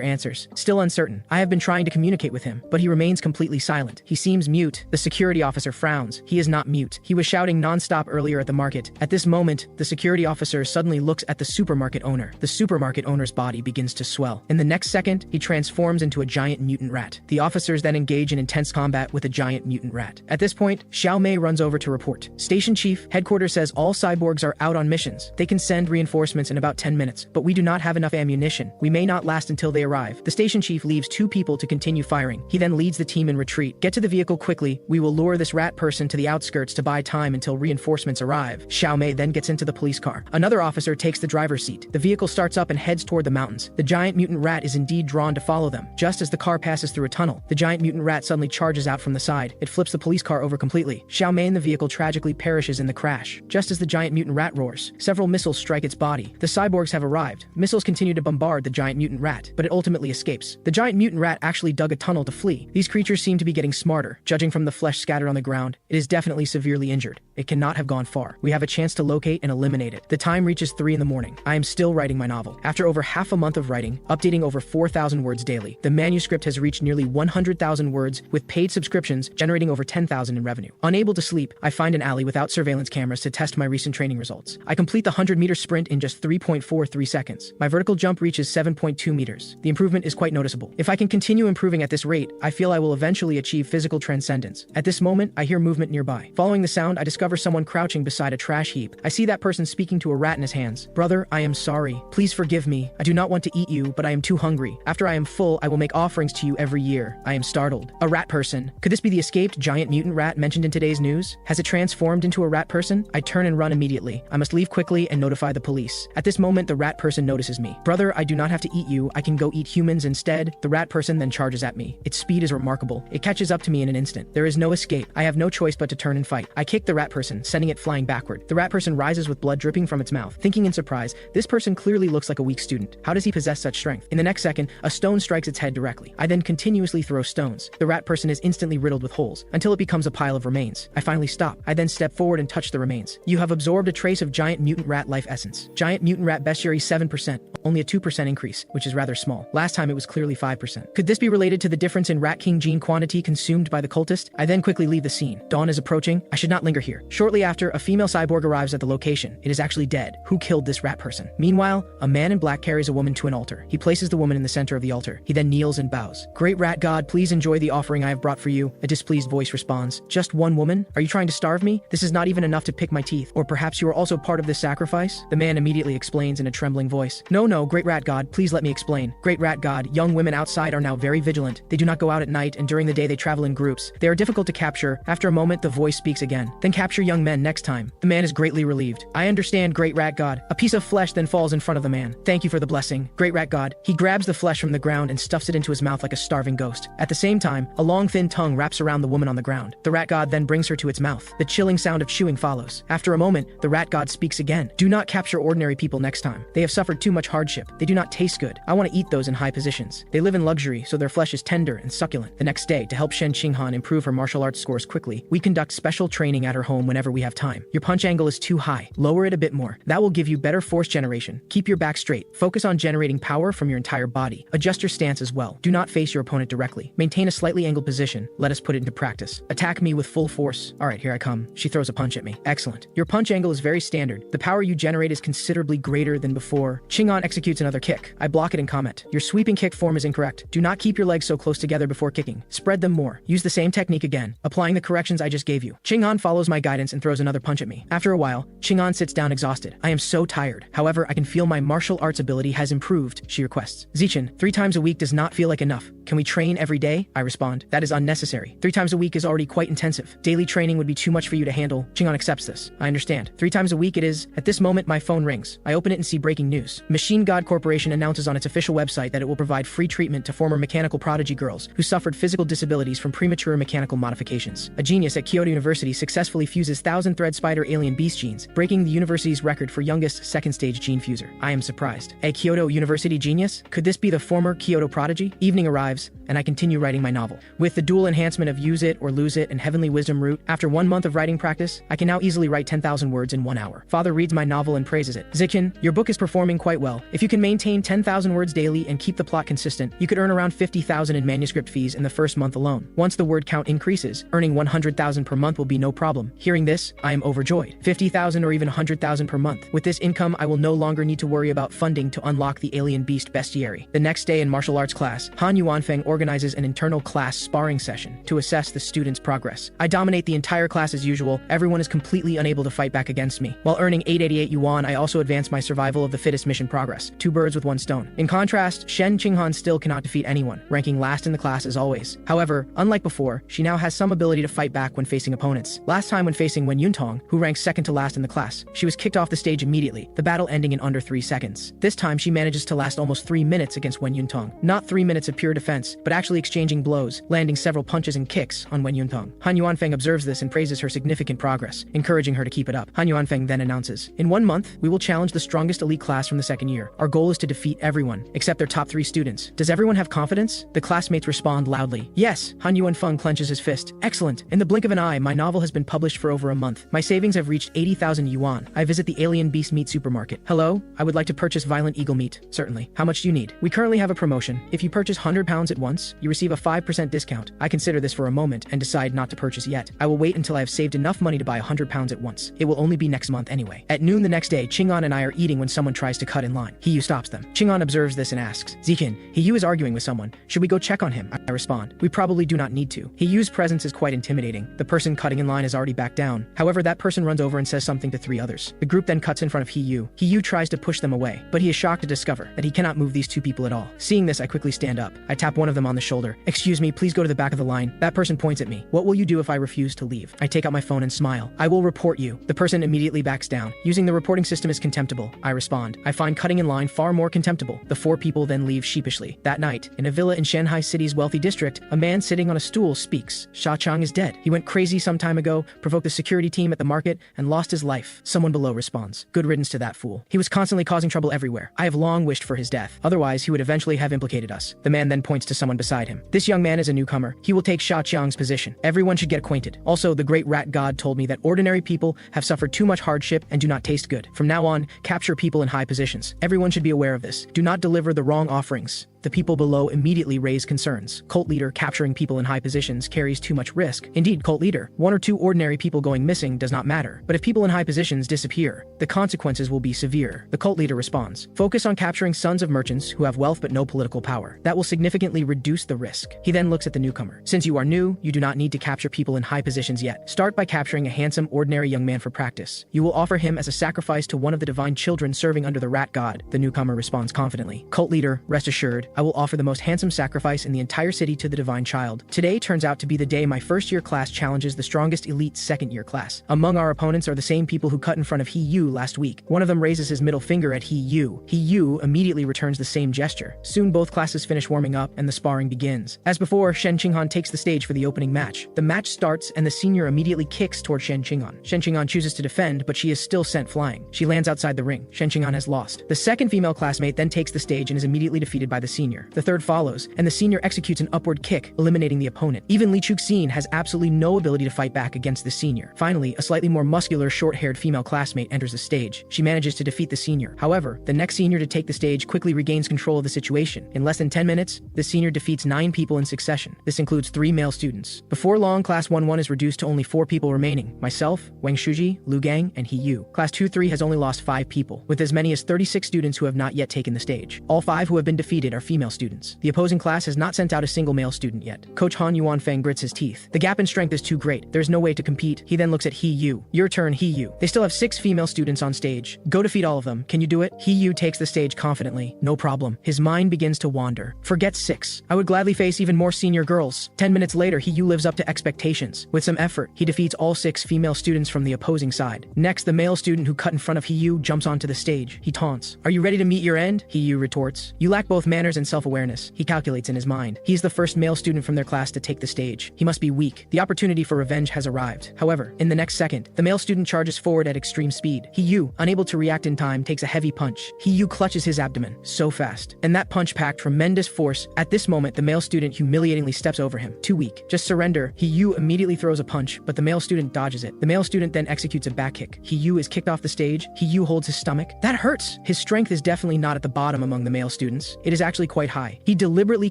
answers, "Still uncertain. I have been trying to communicate with him, but he remains completely silent. He seems mute." The security officer frowns. He is not mute. He was shouting non-stop earlier at the market. At this moment, the security officer suddenly looks at the supermarket owner. The supermarket owner's body begins to swell. In the next second, he transforms into a giant mutant rat. The officers then engage in intense combat with a giant mutant rat. At this point, Xiao Mei runs over to report. Station Chief, headquarters says all cyborgs are out on missions. They can send reinforcements in about 10 minutes, but we do not have enough ammunition. We may not last until they arrive. The station chief leaves 2 people to continue firing. He then leads the team in retreat. Get to the vehicle quickly. We will lure this rat person to the outskirts to buy time until reinforcements arrive. Xiao Mei then gets into the police car. Another officer takes the driver's seat. The vehicle starts up and heads toward the mountains. The giant mutant rat is indeed drawn to follow them. Just as the car passes through a tunnel, the giant mutant rat suddenly charges out from the side. It flips the police car over completely. Xiao Mei in the vehicle tragically perishes in the crash. Just as the giant mutant rat roars, several missiles strike its body. The cyborgs have arrived. Missiles continue to bombard the giant mutant rat, but it ultimately escapes. The giant mutant rat actually dug a tunnel to flee. These creatures seem to be getting smarter. Judging from the flesh scattered on the ground, it is definitely severely injured. It cannot have gone far. We have a chance to locate and eliminate it. The time reaches 3 in the morning. I am still writing my novel. After over half a month of writing, updating over 4,000 words daily, the manuscript has reached nearly 100,000 words, with paid subscriptions generating over 10,000 in revenue. Unable to sleep, I find an alley without surveillance cameras to test my recent training results. I complete the 100-meter sprint in just 3.43 seconds. My vertical jump reaches 7.2 meters. The improvement is quite noticeable. If I can continue improving at this rate, I feel I will eventually achieve physical transcendence. At this moment, I hear movement nearby. Following the sound, I discover someone crouching beside a trash heap. I see that person speaking to a rat in his hands. "Brother, I am sorry. Please forgive me. I do not want to eat you, but I am too hungry. After I am full, I will make offerings to you every year." I am startled. A rat person. Could this be the escaped giant mutant rat mentioned in today's news? Has it transformed into a rat person? I turn and run immediately. I must leave quickly and notify the police. At this moment, the rat person notices me. "Brother, I do not have to eat you. I can go eat humans instead." The rat person then charges at me. Its speed is remarkable. It catches up to me in an instant. There is no escape. I have no choice but to turn and fight. I kick the rat person, sending it flying backward. The rat person rises with blood dripping from its mouth. Thinking in surprise, this person clearly looks like a weak student. How does he possess such strength? In the next second, a stone strikes its head directly. I then continuously throw stones. The rat person is instantly riddled with holes, until it becomes a pile of remains. I finally stop. I then step forward and touch the remains. You have absorbed a trace of giant mutant rat life essence. Giant mutant rat bestiary 7%, only a 2% increase, which is rather small. Last time it was clearly 5%. Could this be related to the difference in Rat King gene quantity consumed by the cultist? I then quickly leave the scene. Dawn is approaching. I should not linger here. Shortly after, a female cyborg arrives at the location. It is actually dead. Who killed this rat person? Meanwhile, a man in black carries a woman to an altar. He places the woman in the center of the altar. He then kneels and bows. "Great rat god, please enjoy the offering I have brought for you." A displeased voice responds, "Just one woman? Are you trying to starve me? This is not even enough to pick my teeth." teeth, or perhaps you are also part of this sacrifice? The man immediately explains in a trembling voice. No, great rat god, please let me explain. Great rat god, young women outside are now very vigilant. They do not go out at night, and during the day they travel in groups. They are difficult to capture. After a moment, the voice speaks again. Then capture young men next time. The man is greatly relieved. I understand, great rat god. A piece of flesh then falls in front of the man. Thank you for the blessing, great rat god. He grabs the flesh from the ground and stuffs it into his mouth like a starving ghost. At the same time, a long thin tongue wraps around the woman on the ground. The rat god then brings her to its mouth. The chilling sound of chewing follows. After a moment, the rat god speaks again. Do not capture ordinary people next time. They have suffered too much hardship. They do not taste good. I want to eat those in high positions. They live in luxury, so their flesh is tender and succulent. The next day, to help Shen Qinghan improve her martial arts scores quickly, we conduct special training at her home whenever we have time. Your punch angle is too high. Lower it a bit more. That will give you better force generation. Keep your back straight. Focus on generating power from your entire body. Adjust your stance as well. Do not face your opponent directly. Maintain a slightly angled position. Let us put it into practice. Attack me with full force. Alright, here I come. She throws a punch at me. Excellent. Your punch angle is very standard. The power you generate is considerably greater than before. Qing'an executes another kick. I block it and comment. Your sweeping kick form is incorrect. Do not keep your legs so close together before kicking. Spread them more. Use the same technique again, applying the corrections I just gave you. Qing'an follows my guidance and throws another punch at me. After a while, Qing'an sits down exhausted. I am so tired. However, I can feel my martial arts ability has improved, she requests. Zichen, 3 times a week does not feel like enough. Can we train every day? I respond. That is unnecessary. 3 times a week is already quite intensive. Daily training would be too much for you to handle. Qing'an accepts this. I understand. 3 times a week it is. At this moment, my phone rings. I open it and see breaking news. Machine God Corporation announces on its official website that it will provide free treatment to former mechanical prodigy girls who suffered physical disabilities from premature mechanical modifications. A genius at Kyoto University successfully fuses 1,000-thread spider alien beast genes, breaking the university's record for youngest second-stage gene fuser. I am surprised. A Kyoto University genius? Could this be the former Kyoto prodigy? Evening arrives, and I continue writing my novel. With the dual enhancement of Use It or Lose It and Heavenly Wisdom root, after 1 month of writing practice, I can now easily write 10,000 words in 1 hour. Father reads my novel and praises it. Zichen, your book is performing quite well. If you can maintain 10,000 words daily and keep the plot consistent, you could earn around 50,000 in manuscript fees in the first month alone. Once the word count increases, earning 100,000 per month will be no problem. Hearing this, I am overjoyed. 50,000 or even 100,000 per month. With this income, I will no longer need to worry about funding to unlock the alien beast bestiary. The next day in martial arts class, Han Yuanfeng organizes an internal class sparring session to assess the students' progress. I dominate the entire class as usual. Everyone is completely unable to fight back against me. While earning 888 yuan, I also advance my survival of the fittest mission progress. 2 birds with 1 stone. In contrast, Shen Qinghan still cannot defeat anyone, ranking last in the class as always. However, unlike before, she now has some ability to fight back when facing opponents. Last time when facing Wen Yuntong, who ranks second to last in the class, she was kicked off the stage immediately, the battle ending in under 3 seconds. This time she manages to last almost 3 minutes against Wen Yuntong. Not 3 minutes of pure defense, but actually exchanging blows, landing several punches and kicks on Wen Yuntong. Han Yuanfeng observes this and praises her significant progress, encouraging her to keep it up. Han Yuanfeng then announces, in 1 month, we will challenge the strongest elite class from the second year. Our goal is to defeat everyone, except their top 3 students. Does everyone have confidence? The classmates respond loudly. Yes. Han Yuanfeng clenches his fist. Excellent. In the blink of an eye, my novel has been published for over a month. My savings have reached 80,000 yuan. I visit the Alien Beast Meat supermarket. Hello? I would like to purchase Violent Eagle meat. Certainly. How much do you need? We currently have a promotion. If you purchase £100 at once, you receive a 5% discount. I consider this for a moment and decide not to purchase yet. I will wait until I have saved enough money to buy £100 at once. It will only be next month anyway. At noon the next day, Qing'an and I are eating when someone tries to cut in line. Hiyu stops them. Qing'an observes this and asks, Zichen, Hiyu is arguing with someone. Should we go check on him? I respond, we probably do not need to. Hiyu's presence is quite intimidating. The person cutting in line is already backed down. However, that person runs over and says something to 3 others. The group then cuts in front of Hiyu. Hiyu tries to push them away, but he is shocked to discover that he cannot move these 2 people at all. Seeing this, I quickly stand up. I tap one of them on the shoulder. Excuse me, please go to the back of the line. That person points at me. What will you do if I refuse to leave? I take out my phone and smile. I will report you. The person immediately backs down. Using the reporting system is contemptible. I respond. I find cutting in line far more contemptible. The 4 people then leave sheepishly. That night, in a villa in Shanghai City's wealthy district, a man sitting on a stool speaks. Xia Chang is dead. He went crazy some time ago, provoked the security team at the market, and lost his life. Someone below responds. Good riddance to that fool. He was constantly causing trouble everywhere. I have long wished for his death. Otherwise, he would eventually have implicated us. The man then points to someone beside him. This young man is a newcomer. He will take Xia Chang's position. Everyone should get acquainted. Also, the great rat god told me that ordinary people have suffered too much hardship and do not taste good. From now on, capture people in high positions. Everyone should be aware of this. Do not deliver the wrong offerings. The people below immediately raise concerns. Cult leader capturing people in high positions carries too much risk. Indeed, cult leader, 1 or 2 ordinary people going missing does not matter. But if people in high positions disappear, the consequences will be severe. The cult leader responds, focus on capturing sons of merchants who have wealth but no political power. That will significantly reduce the risk. He then looks at the newcomer. Since you are new, you do not need to capture people in high positions yet. Start by capturing a handsome, ordinary young man for practice. You will offer him as a sacrifice to one of the divine children serving under the rat god. The newcomer responds confidently. Cult leader, rest assured, I will offer the most handsome sacrifice in the entire city to the divine child. Today turns out to be the day my first-year class challenges the strongest elite second-year class. Among our opponents are the same people who cut in front of He Yu last week. One of them raises his middle finger at He Yu. He Yu immediately returns the same gesture. Soon both classes finish warming up and the sparring begins. As before, Shen Qinghan takes the stage for the opening match. The match starts and the senior immediately kicks toward Shen Qinghan. Shen Qinghan chooses to defend, but she is still sent flying. She lands outside the ring. Shen Qinghan has lost. The second female classmate then takes the stage and is immediately defeated by the senior. The third follows, and the senior executes an upward kick, eliminating the opponent. Even Li Chuxin has absolutely no ability to fight back against the senior. Finally, a slightly more muscular, short-haired female classmate enters the stage. She manages to defeat the senior. However, the next senior to take the stage quickly regains control of the situation. In less than 10 minutes, the senior defeats 9 people in succession. This includes 3 male students. Before long, Class 1-1 is reduced to only 4 people remaining. Myself, Wang Shuji, Lu Gang, and He Yu. Class 2-3 has only lost 5 people, with as many as 36 students who have not yet taken the stage. All 5 who have been defeated are female students. The opposing class has not sent out a single male student yet. Coach Han Yuanfeng grits his teeth. The gap in strength is too great. There's no way to compete. He then looks at He Yu. Your turn, He Yu. They still have 6 female students on stage. Go defeat all of them. Can you do it? He Yu takes the stage confidently. No problem. His mind begins to wander. Forget 6. I would gladly face even more senior girls. 10 minutes later, He Yu lives up to expectations. With some effort, he defeats all 6 female students from the opposing side. Next, the male student who cut in front of He Yu jumps onto the stage. He taunts. Are you ready to meet your end? He Yu retorts. You lack both manners and self-awareness. He calculates in his mind. He's the first male student from their class to take the stage. He must be weak. The opportunity for revenge has arrived. However, in the next second, the male student charges forward at extreme speed. He Yu, unable to react in time, takes a heavy punch. He Yu clutches his abdomen so fast, and that punch packed tremendous force. At this moment, the male student humiliatingly steps over him. Too weak. Just surrender. He Yu immediately throws a punch, but the male student dodges it. The male student then executes a back kick. He Yu is kicked off the stage. He Yu holds his stomach. That hurts. His strength is definitely not at the bottom among the male students. It is actually quite high. He deliberately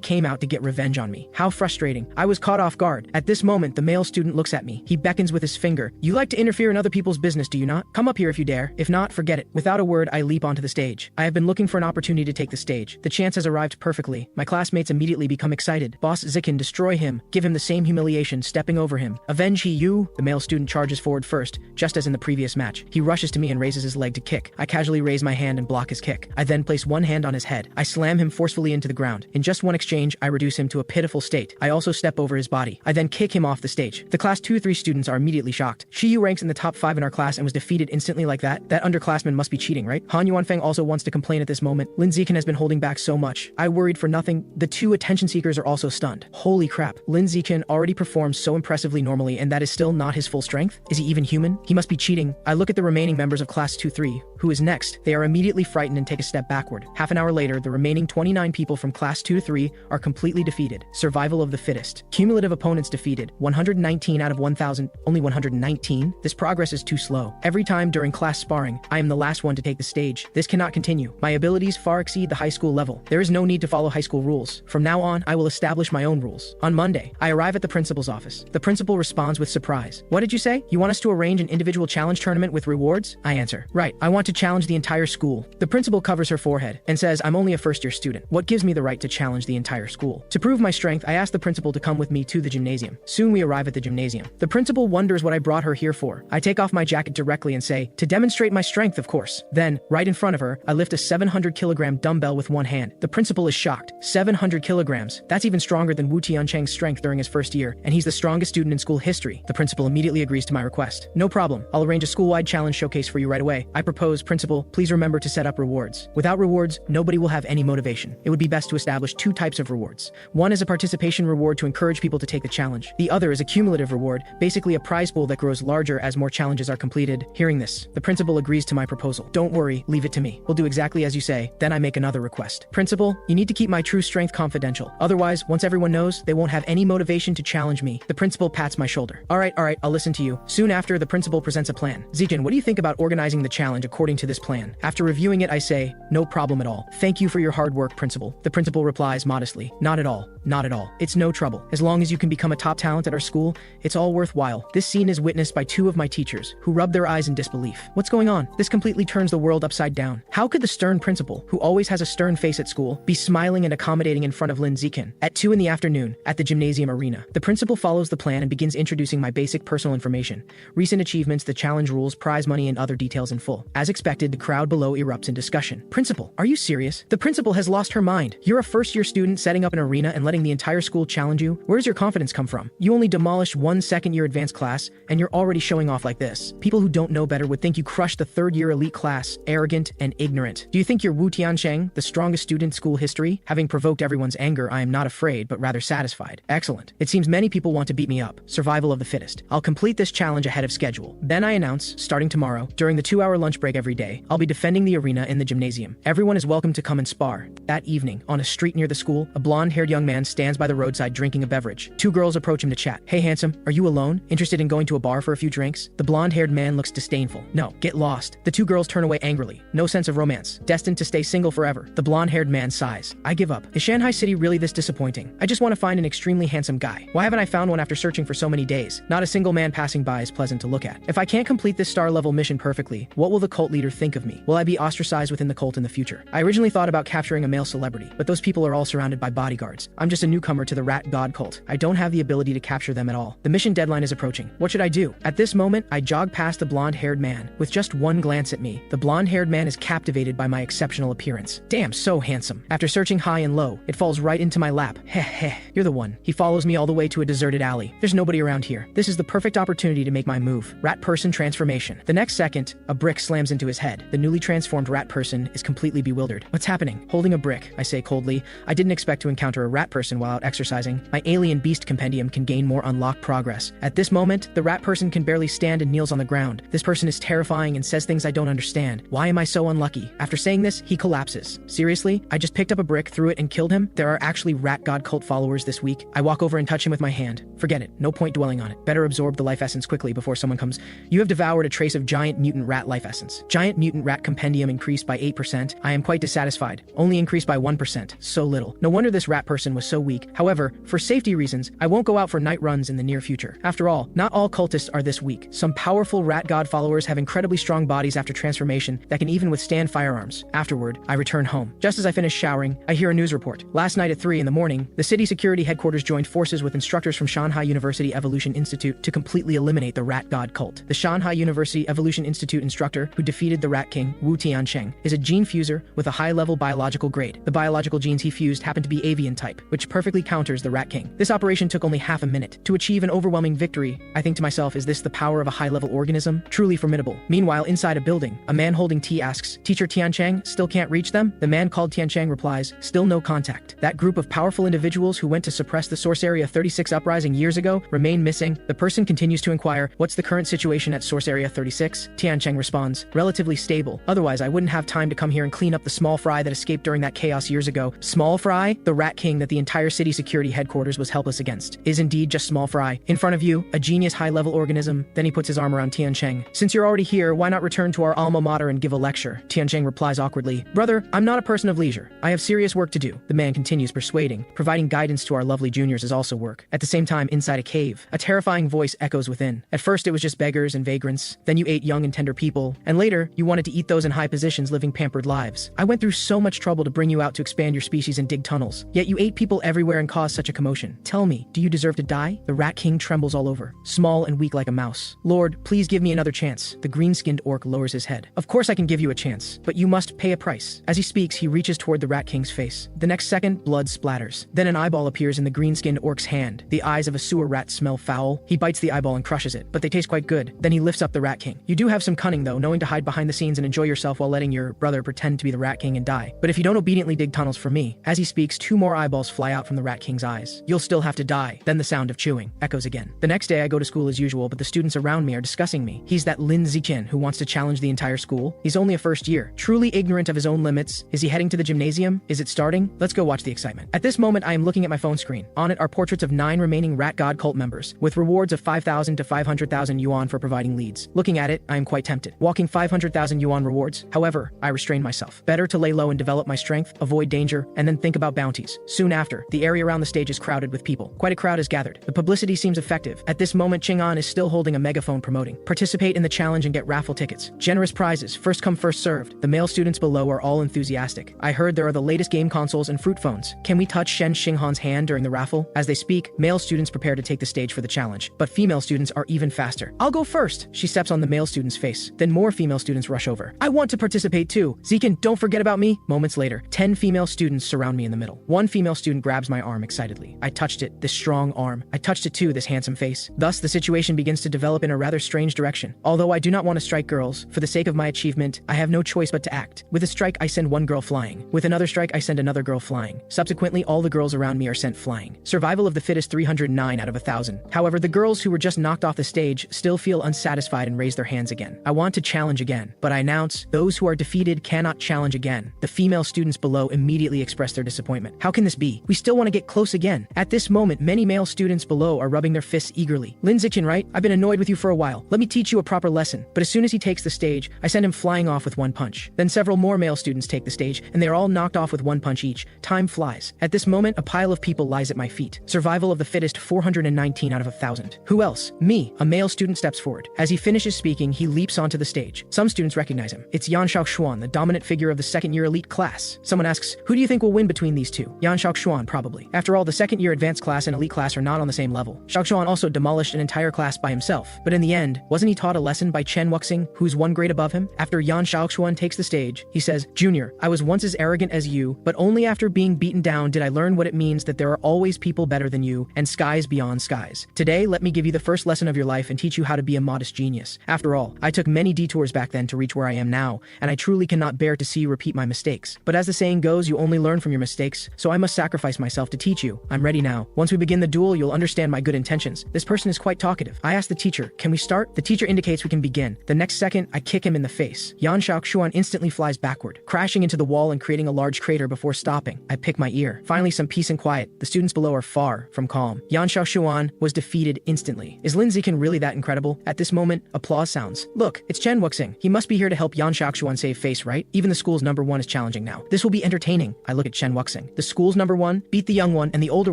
came out to get revenge on me. How frustrating. I was caught off guard. At this moment, the male student looks at me. He beckons with his finger. You like to interfere in other people's business, do you not? Come up here if you dare. If not, forget it. Without a word, I leap onto the stage. I have been looking for an opportunity to take the stage. The chance has arrived perfectly. My classmates immediately become excited. Boss Zikin, destroy him. Give him the same humiliation, stepping over him. Avenge He Yu. The male student charges forward first, just as in the previous match. He rushes to me and raises his leg to kick. I casually raise my hand and block his kick. I then place one hand on his head. I slam him forcefully into the ground. In just one exchange, I reduce him to a pitiful state. I also step over his body. I then kick him off the stage. The class 2-3 students are immediately shocked. Shi Yu ranks in the top 5 in our class and was defeated instantly like that? That underclassman must be cheating, right? Han Yuanfeng also wants to complain at this moment. Lin Zikin has been holding back so much. I worried for nothing. The 2 attention seekers are also stunned. Holy crap. Lin Zikin already performs so impressively normally, and that is still not his full strength? Is he even human? He must be cheating. I look at the remaining members of class 2-3. Who is next? They are immediately frightened and take a step backward. Half an hour later, the remaining 29 people from class 2-3 are completely defeated. Survival of the fittest. Cumulative opponents defeated. 119 out of 1,000. Only 119? This progress is too slow. Every time during class sparring, I am the last one to take the stage. This cannot continue. My abilities far exceed the high school level. There is no need to follow high school rules. From now on, I will establish my own rules. On Monday, I arrive at the principal's office. The principal responds with surprise. What did you say? You want us to arrange an individual challenge tournament with rewards? I answer. Right, I want to challenge the entire school. The principal covers her forehead and says, I'm only a first-year student. What gives me the right to challenge the entire school? To prove my strength, I ask the principal to come with me to the gymnasium. Soon we arrive at the gymnasium. The principal wonders what I brought her here for. I take off my jacket directly and say, to demonstrate my strength, of course. Then, right in front of her, I lift a 700-kilogram dumbbell with one hand. The principal is shocked. 700 kilograms. That's even stronger than Wu Tiancheng's strength during his first year, and he's the strongest student in school history. The principal immediately agrees to my request. No problem. I'll arrange a school-wide challenge showcase for you right away. I propose, principal, please remember to set up rewards. Without rewards, nobody will have any motivation. It would be best to establish 2 types of rewards. One is a participation reward to encourage people to take the challenge. The other is a cumulative reward, basically a prize pool that grows larger as more challenges are completed. Hearing this, the principal agrees to my proposal. Don't worry, leave it to me. We'll do exactly as you say. Then I make another request. Principal, you need to keep my true strength confidential. Otherwise, once everyone knows, they won't have any motivation to challenge me. The principal pats my shoulder. All right, I'll listen to you. Soon after, the principal presents a plan. Zikin, what do you think about organizing the challenge according to this plan? After reviewing it, I say, no problem at all. Thank you for your hard work, principal. principal. The principal replies modestly, not at all, not at all. It's no trouble. As long as you can become a top talent at our school, it's all worthwhile. This scene is witnessed by two of my teachers, who rub their eyes in disbelief. What's going on? This completely turns the world upside down. How could the stern principal, who always has a stern face at school, be smiling and accommodating in front of Lin Zikin? At 2 in the afternoon, at the gymnasium arena, the principal follows the plan and begins introducing my basic personal information, recent achievements, the challenge rules, prize money, and other details in full. As expected, the crowd below erupts in discussion. Principal, are you serious? The principal has lost her mind. You're a first-year student setting up an arena and letting the entire school challenge you? Where's your confidence come from? You only demolished one second-year advanced class, and you're already showing off like this. People who don't know better would think you crushed the third-year elite class, arrogant and ignorant. Do you think you're Wu Tiancheng, the strongest student in school history? Having provoked everyone's anger, I am not afraid, but rather satisfied. Excellent. It seems many people want to beat me up. Survival of the fittest. I'll complete this challenge ahead of schedule. Then I announce, starting tomorrow, during the 2-hour lunch break every day, I'll be defending the arena in the gymnasium. Everyone is welcome to come and spar. That evening, on a street near the school, a blonde-haired young man stands by the roadside drinking a beverage. 2 girls approach him to chat. Hey handsome, are you alone? Interested in going to a bar for a few drinks? The blonde-haired man looks disdainful. No, get lost. The 2 girls turn away angrily. No sense of romance. Destined to stay single forever. The blonde-haired man sighs. I give up. Is Shanghai City really this disappointing? I just want to find an extremely handsome guy. Why haven't I found one after searching for so many days? Not a single man passing by is pleasant to look at. If I can't complete this star-level mission perfectly, what will the cult leader think of me? Will I be ostracized within the cult in the future? I originally thought about capturing a male celebrity, but those people are all surrounded by bodyguards. I'm just a newcomer to the rat god cult. I don't have the ability to capture them at all. The mission deadline is approaching. What should I do? At this moment, I jog past the blonde-haired man. With just one glance at me, the blonde-haired man is captivated by my exceptional appearance. Damn, so handsome. After searching high and low, it falls right into my lap. Heh heh, you're the one. He follows me all the way to a deserted alley. There's nobody around here. This is the perfect opportunity to make my move. Rat person transformation. The next second, a brick slams into his head. The newly transformed rat person is completely bewildered. What's happening? Holding a brick, I say coldly. I didn't expect to encounter a rat person while out exercising. My alien beast compendium can gain more unlocked progress. At this moment, the rat person can barely stand and kneels on the ground. This person is terrifying and says things I don't understand. Why am I so unlucky? After saying this, he collapses. Seriously? I just picked up a brick, threw it, and killed him? There are actually rat god cult followers this week. I walk over and touch him with my hand. Forget it. No point dwelling on it. Better absorb the life essence quickly before someone comes. You have devoured a trace of giant mutant rat life essence. Giant mutant rat compendium increased by 8%. I am quite dissatisfied. Only increased by 1%. So little. No wonder this rat person was so weak. However, for safety reasons, I won't go out for night runs in the near future. After all, not all cultists are this weak. Some powerful rat god followers have incredibly strong bodies after transformation that can even withstand firearms. Afterward, I return home. Just as I finish showering, I hear a news report. Last night at 3 in the morning, the city security headquarters joined forces with instructors from Shanghai University Evolution Institute to completely eliminate the rat god cult. The Shanghai University Evolution Institute instructor who defeated the rat king, Wu Tiancheng, is a gene fuser with a high-level biological grade. The biological genes he fused happen to be avian type, which perfectly counters the rat king. This operation took only half a minute. To achieve an overwhelming victory, I think to myself, is this the power of a high-level organism? Truly formidable. Meanwhile, inside a building, a man holding tea asks, Teacher Tiancheng, still can't reach them? The man called Tiancheng replies, still no contact. That group of powerful individuals who went to suppress the Source Area 36 uprising years ago remain missing. The person continues to inquire, what's the current situation at Source Area 36? Tiancheng responds, relatively stable. Otherwise, I wouldn't have time to come here and clean up the small fry that escaped during that chaos years ago. Small fry? The rat king that the entire city security headquarters was helpless against is indeed just small fry. In front of you, a genius high-level organism. Then he puts his arm around Tiancheng. Since you're already here, why not return to our alma mater and give a lecture? Tiancheng replies awkwardly, brother, I'm not a person of leisure. I have serious work to do. The man continues persuading. Providing guidance to our lovely juniors is also work. At the same time, inside a cave, a terrifying voice echoes within. At first it was just beggars and vagrants. Then you ate young and tender people. And later, you wanted to eat those in high positions living pampered lives. I went through so much trouble to bring you out to expand your species and dig tunnels. Yet you ate people everywhere and caused such a commotion. Tell me, do you deserve to die? The rat king trembles all over, small and weak like a mouse. Lord, please give me another chance. The green-skinned orc lowers his head. Of course I can give you a chance, but you must pay a price. As he speaks, he reaches toward the rat king's face. The next second, blood splatters. Then an eyeball appears in the green-skinned orc's hand. The eyes of a sewer rat smell foul. He bites the eyeball and crushes it, but they taste quite good. Then he lifts up the rat king. You do have some cunning though, knowing to hide behind the scenes and enjoy yourself while letting your brother pretend to be the rat king and die. But if you don't obediently dig tunnels for me, as he speaks, 2 more eyeballs fly out from the rat king's eyes. You'll still have to die. Then the sound of chewing echoes again. The next day I go to school as usual, but the students around me are discussing me. He's that Lin Zikin who wants to challenge the entire school. He's only a first year, truly ignorant of his own limits. Is he heading to the gymnasium? Is it starting? Let's go watch the excitement. At this moment I am looking at my phone screen. On it are portraits of 9 remaining rat god cult members, with rewards of 5,000 to 500,000 yuan for providing leads. Looking at it, I am quite tempted. Walking 500,000 yuan rewards. However, I restrain myself. Better to lay low and develop my strength, avoid avoid danger, and then think about bounties. Soon after, the area around the stage is crowded with people. Quite a crowd is gathered. The publicity seems effective. At this moment, Chang'an is still holding a megaphone promoting. Participate in the challenge and get raffle tickets. Generous prizes, first come first served. The male students below are all enthusiastic. I heard there are the latest game consoles and fruit phones. Can we touch Shen Xinghan's hand during the raffle? As they speak, male students prepare to take the stage for the challenge, but female students are even faster. I'll go first. She steps on the male student's face. Then more female students rush over. I want to participate too. Zikin, don't forget about me. Moments later, 10 female students surround me in the middle. One female student grabs my arm excitedly. I touched it, this strong arm. I touched it too, this handsome face. Thus, the situation begins to develop in a rather strange direction. Although I do not want to strike girls, for the sake of my achievement, I have no choice but to act. With a strike, I send one girl flying. With another strike, I send another girl flying. Subsequently, all the girls around me are sent flying. Survival of the fittest 309 out of 1,000. However, the girls who were just knocked off the stage still feel unsatisfied and raise their hands again. I want to challenge again, but I announce, those who are defeated cannot challenge again. The female students below immediately express their disappointment. How can this be? We still want to get close again. At this moment, many male students below are rubbing their fists eagerly. Lin Ziqin, right? I've been annoyed with you for a while. Let me teach you a proper lesson. But as soon as he takes the stage, I send him flying off with one punch. Then several more male students take the stage, and they are all knocked off with one punch each. Time flies. At this moment, a pile of people lies at my feet. Survival of the fittest 419 out of 1,000. Who else? Me. A male student steps forward. As he finishes speaking, he leaps onto the stage. Some students recognize him. It's Yan Shaoxuan, the dominant figure of the second-year elite class. Someone asks, who do you think will win between these two? Yan Shaoxuan, probably. After all, the second-year advanced class and elite class are not on the same level. Shaoxuan also demolished an entire class by himself. But in the end, wasn't he taught a lesson by Chen Wuxing, who's one grade above him? After Yan Shaoxuan takes the stage, he says, Junior, I was once as arrogant as you, but only after being beaten down did I learn what it means that there are always people better than you, and skies beyond skies. Today, let me give you the first lesson of your life and teach you how to be a modest genius. After all, I took many detours back then to reach where I am now, and I truly cannot bear to see you repeat my mistakes. But as the saying goes, you only learn from your mistakes, so I must sacrifice myself to teach you. I'm ready now. Once we begin the duel, you'll understand my good intentions. This person is quite talkative. I ask the teacher, can we start? The teacher indicates we can begin. The next second, I kick him in the face. Yan Shaoxuan instantly flies backward, crashing into the wall and creating a large crater before stopping. I pick my ear. Finally, some peace and quiet. The students below are far from calm. Yan Shaoxuan was defeated instantly. Is Lin Ziqin really that incredible? At this moment, applause sounds. Look, it's Chen Wuxing. He must be here to help Yan Shaoxuan save face, right? Even the school's #1 is challenging now. This will be entertaining. I look at Chen Wuxing. The school's #1 beat the young one, and the older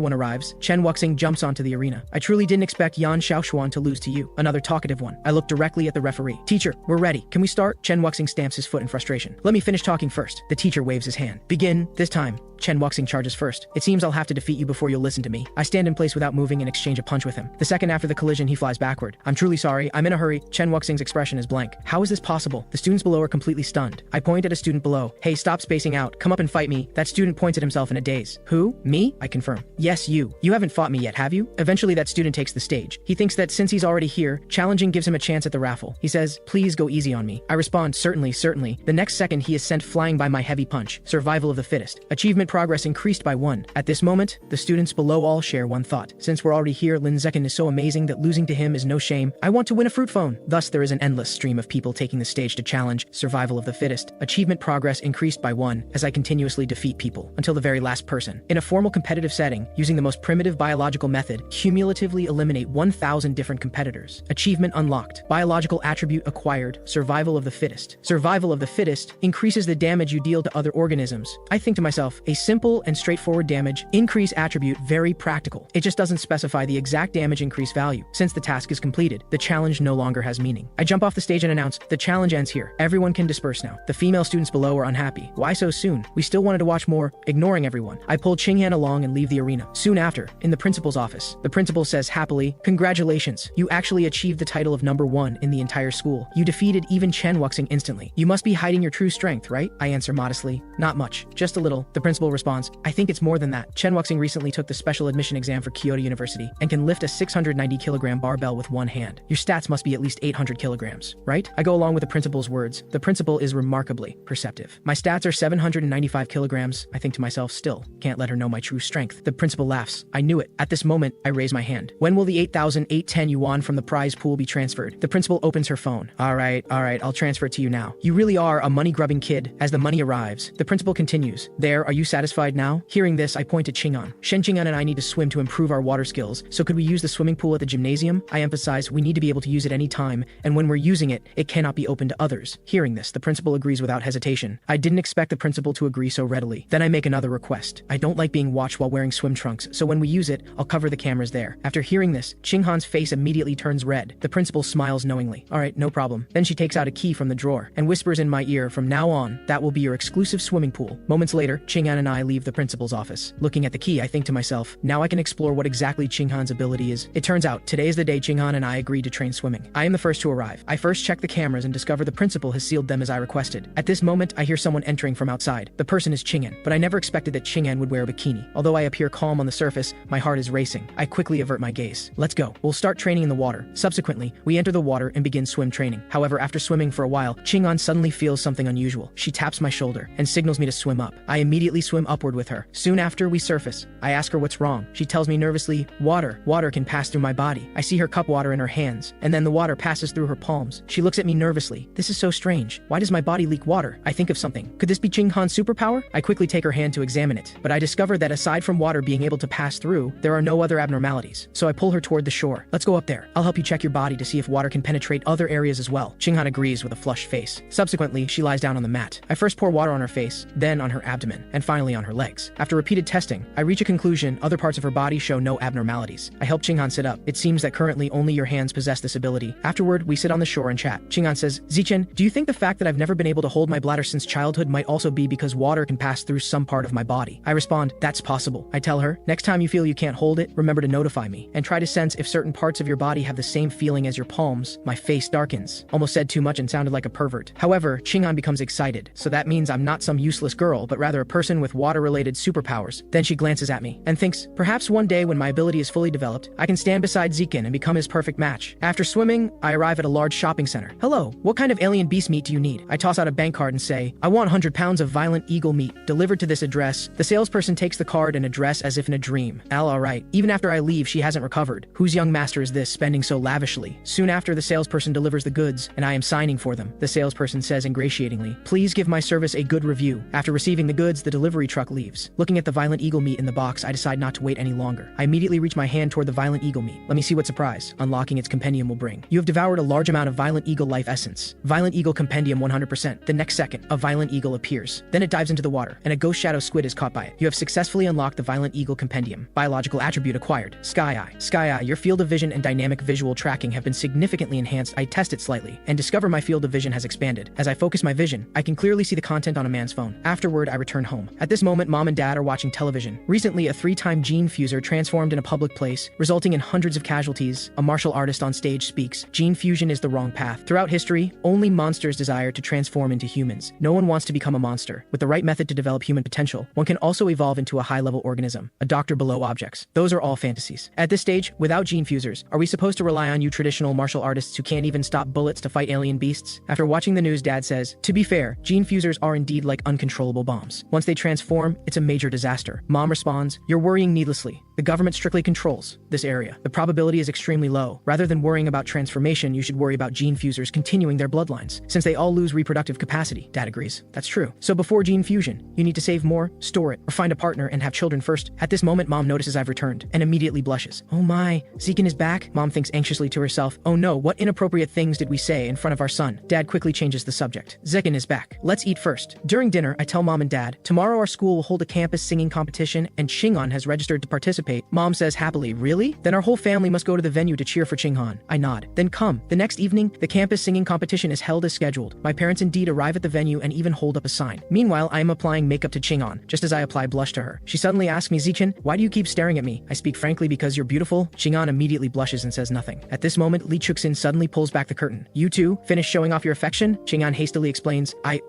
one arrives. Chen Wuxing jumps onto the arena. I truly didn't expect Yan Shaoxuan to lose to you. Another talkative one. I look directly at the referee. Teacher, we're ready. Can we start? Chen Wuxing stamps his foot in frustration. Let me finish talking first. The teacher waves his hand. Begin. This time, Chen Wuxing charges first. It seems I'll have to defeat you before you'll listen to me. I stand in place without moving and exchange a punch with him. The second after the collision, he flies backward. I'm truly sorry. I'm in a hurry. Chen Wuxing's expression is blank. How is this possible? The students below are completely stunned. I point at a student below. Hey, stop spacing out. Come up and fight me. That student points at himself in a daze. Who? Me? I confirm. Yes, you. You haven't fought me yet, have you? Eventually, that student takes the stage. He thinks that since he's already here, challenging gives him a chance at the raffle. He says, please go easy on me. I respond, certainly, certainly. The next second, he is sent flying by my heavy punch. Survival of the fittest. Achievement progress increased by 1. At this moment, the students below all share one thought. Since we're already here, Lin Ziqin is so amazing that losing to him is no shame. I want to win a fruit phone. Thus, there is an endless stream of people taking the stage to challenge. Survival of the fittest. Achievement progress increased by 1 as I continuously defeat people until the very last person. In a formal competitive setting, using the most primitive biological method, cumulatively eliminate 1,000 different competitors. Achievement unlocked. Biological attribute acquired. Survival of the fittest. Survival of the fittest increases the damage you deal to other organisms. I think to myself, a simple and straightforward damage increase attribute, very practical. It just doesn't specify the exact damage increase value. Since the task is completed, the challenge no longer has meaning. I jump off the stage and announce, the challenge ends here. Everyone can disperse now. The female students below are unhappy. Why so soon? We still wanted to watch more. Ignoring everyone, I pull Qingyan along and leave the arena. Soon after, in the principal's office, the principal says happily, congratulations, you actually achieved the title of #1 in the entire school. You defeated even Chen Wuxing instantly. You must be hiding your true strength, right? I answer modestly, not much, just a little. The principal responds, I think it's more than that. Chen Wuxing recently took the special admission exam for Kyoto University and can lift a 690-kilogram barbell with one hand. Your stats must be at least 800 kilograms, right? I go along with the principal's words. The principal is remarkably perceptive. My stats are 795 kilograms. I think to myself, still, can't let her know my true strength. The principal laughs. I knew it. At this moment, I raise my hand. When will the 8,810 yuan from the prize pool be transferred? The principal opens her phone. All right, I'll transfer it to you now. You really are a money-grubbing kid. As the money arrives, the principal continues. There, are you satisfied? satisfied now? Hearing this, I point to Qing'an. Shen, Qing'an and I need to swim to improve our water skills, so could we use the swimming pool at the gymnasium? I emphasize we need to be able to use it any time, and when we're using it, it cannot be open to others. Hearing this, the principal agrees without hesitation. I didn't expect the principal to agree so readily. Then I make another request. I don't like being watched while wearing swim trunks, so when we use it, I'll cover the cameras there. After hearing this, Qing'an's face immediately turns red. The principal smiles knowingly. Alright, no problem. Then she takes out a key from the drawer and whispers in my ear, from now on, that will be your exclusive swimming pool. Moments later, Qing'an and I leave the principal's office. Looking at the key, I think to myself, now I can explore what exactly Qing'an's ability is. It turns out, today is the day Qing'an and I agreed to train swimming. I am the first to arrive. I first check the cameras and discover the principal has sealed them as I requested. At this moment, I hear someone entering from outside. The person is Qing'an, but I never expected that Qing'an would wear a bikini. Although I appear calm on the surface, my heart is racing. I quickly avert my gaze. Let's go. We'll start training in the water. Subsequently, we enter the water and begin swim training. However, after swimming for a while, Qing'an suddenly feels something unusual. She taps my shoulder and signals me to swim up. I immediately swim upward with her. Soon after, we surface. I ask her what's wrong. She tells me nervously, water. Water can pass through my body. I see her cup water in her hands, and then the water passes through her palms. She looks at me nervously. This is so strange. Why does my body leak water? I think of something. Could this be Qing'an's superpower? I quickly take her hand to examine it, but I discover that aside from water being able to pass through, there are no other abnormalities. So I pull her toward the shore. Let's go up there. I'll help you check your body to see if water can penetrate other areas as well. Qing'an agrees with a flushed face. Subsequently, she lies down on the mat. I first pour water on her face, then on her abdomen, and finally on her legs. After repeated testing, I reach a conclusion: other parts of her body show no abnormalities. I help Qing'an sit up. It seems that currently only your hands possess this ability. Afterward, we sit on the shore and chat. Qing'an says, Zichen, do you think the fact that I've never been able to hold my bladder since childhood might also be because water can pass through some part of my body? I respond, that's possible. I tell her, next time you feel you can't hold it, remember to notify me, and try to sense if certain parts of your body have the same feeling as your palms. My face darkens. Almost said too much and sounded like a pervert. However, Qing'an becomes excited, so that means I'm not some useless girl, but rather a person with water-related superpowers. Then she glances at me and thinks, perhaps one day when my ability is fully developed, I can stand beside Zichen and become his perfect match. After swimming, I arrive at a large shopping center. Hello, what kind of alien beast meat do you need? I toss out a bank card and say, I want 100 pounds of violent eagle meat delivered to this address. The salesperson takes the card and address as if in a dream. Alright. Even after I leave, she hasn't recovered. Whose young master is this, spending so lavishly? Soon after, the salesperson delivers the goods, and I am signing for them. The salesperson says ingratiatingly, please give my service a good review. After receiving the goods, the delivery truck leaves. Looking at the violent eagle meat in the box, I decide not to wait any longer. I immediately reach my hand toward the violent eagle meat. Let me see what surprise unlocking its compendium will bring. You have devoured a large amount of violent eagle life essence. Violent eagle compendium 100%. The next second, a violent eagle appears. Then it dives into the water, and a ghost shadow squid is caught by it. You have successfully unlocked the violent eagle compendium. Biological attribute acquired. Sky Eye. Sky Eye, your field of vision and dynamic visual tracking have been significantly enhanced. I test it slightly and discover my field of vision has expanded. As I focus my vision, I can clearly see the content on a man's phone. Afterward, I return home. At this moment, mom and dad are watching television. Recently, a 3-time gene fuser transformed in a public place, resulting in hundreds of casualties. A martial artist on stage speaks, gene fusion is the wrong path. Throughout history, only monsters desire to transform into humans. No one wants to become a monster. With the right method to develop human potential, one can also evolve into a high-level organism, a doctor below objects. Those are all fantasies. At this stage, without gene fusers, are we supposed to rely on you traditional martial artists who can't even stop bullets to fight alien beasts? After watching the news, dad says, to be fair, gene fusers are indeed like uncontrollable bombs. Once they transform, it's a major disaster. Mom responds, you're worrying needlessly. The government strictly controls this area. The probability is extremely low. Rather than worrying about transformation, you should worry about gene fusers continuing their bloodlines, since they all lose reproductive capacity. Dad agrees. That's true. So before gene fusion, you need to save more, store it, or find a partner and have children first. At this moment, mom notices I've returned and immediately blushes. Oh my, Zichen is back? Mom thinks anxiously to herself, oh no, what inappropriate things did we say in front of our son? Dad quickly changes the subject. Zichen is back. Let's eat first. During dinner, I tell mom and dad, tomorrow our school will hold a campus singing competition and Qing'an has registered to participate. Mom says happily, really? Then our whole family must go to the venue to cheer for Qing'an. I nod. Then come. The next evening, the campus singing competition is held as scheduled. My parents indeed arrive at the venue and even hold up a sign. Meanwhile, I am applying makeup to Qing'an, just as I apply blush to her. She suddenly asks me, Zichen, why do you keep staring at me? I speak frankly, because you're beautiful. Qing'an immediately blushes and says nothing. At this moment, Li Chuxin suddenly pulls back the curtain. You two, finish showing off your affection? Qing'an hastily explains, I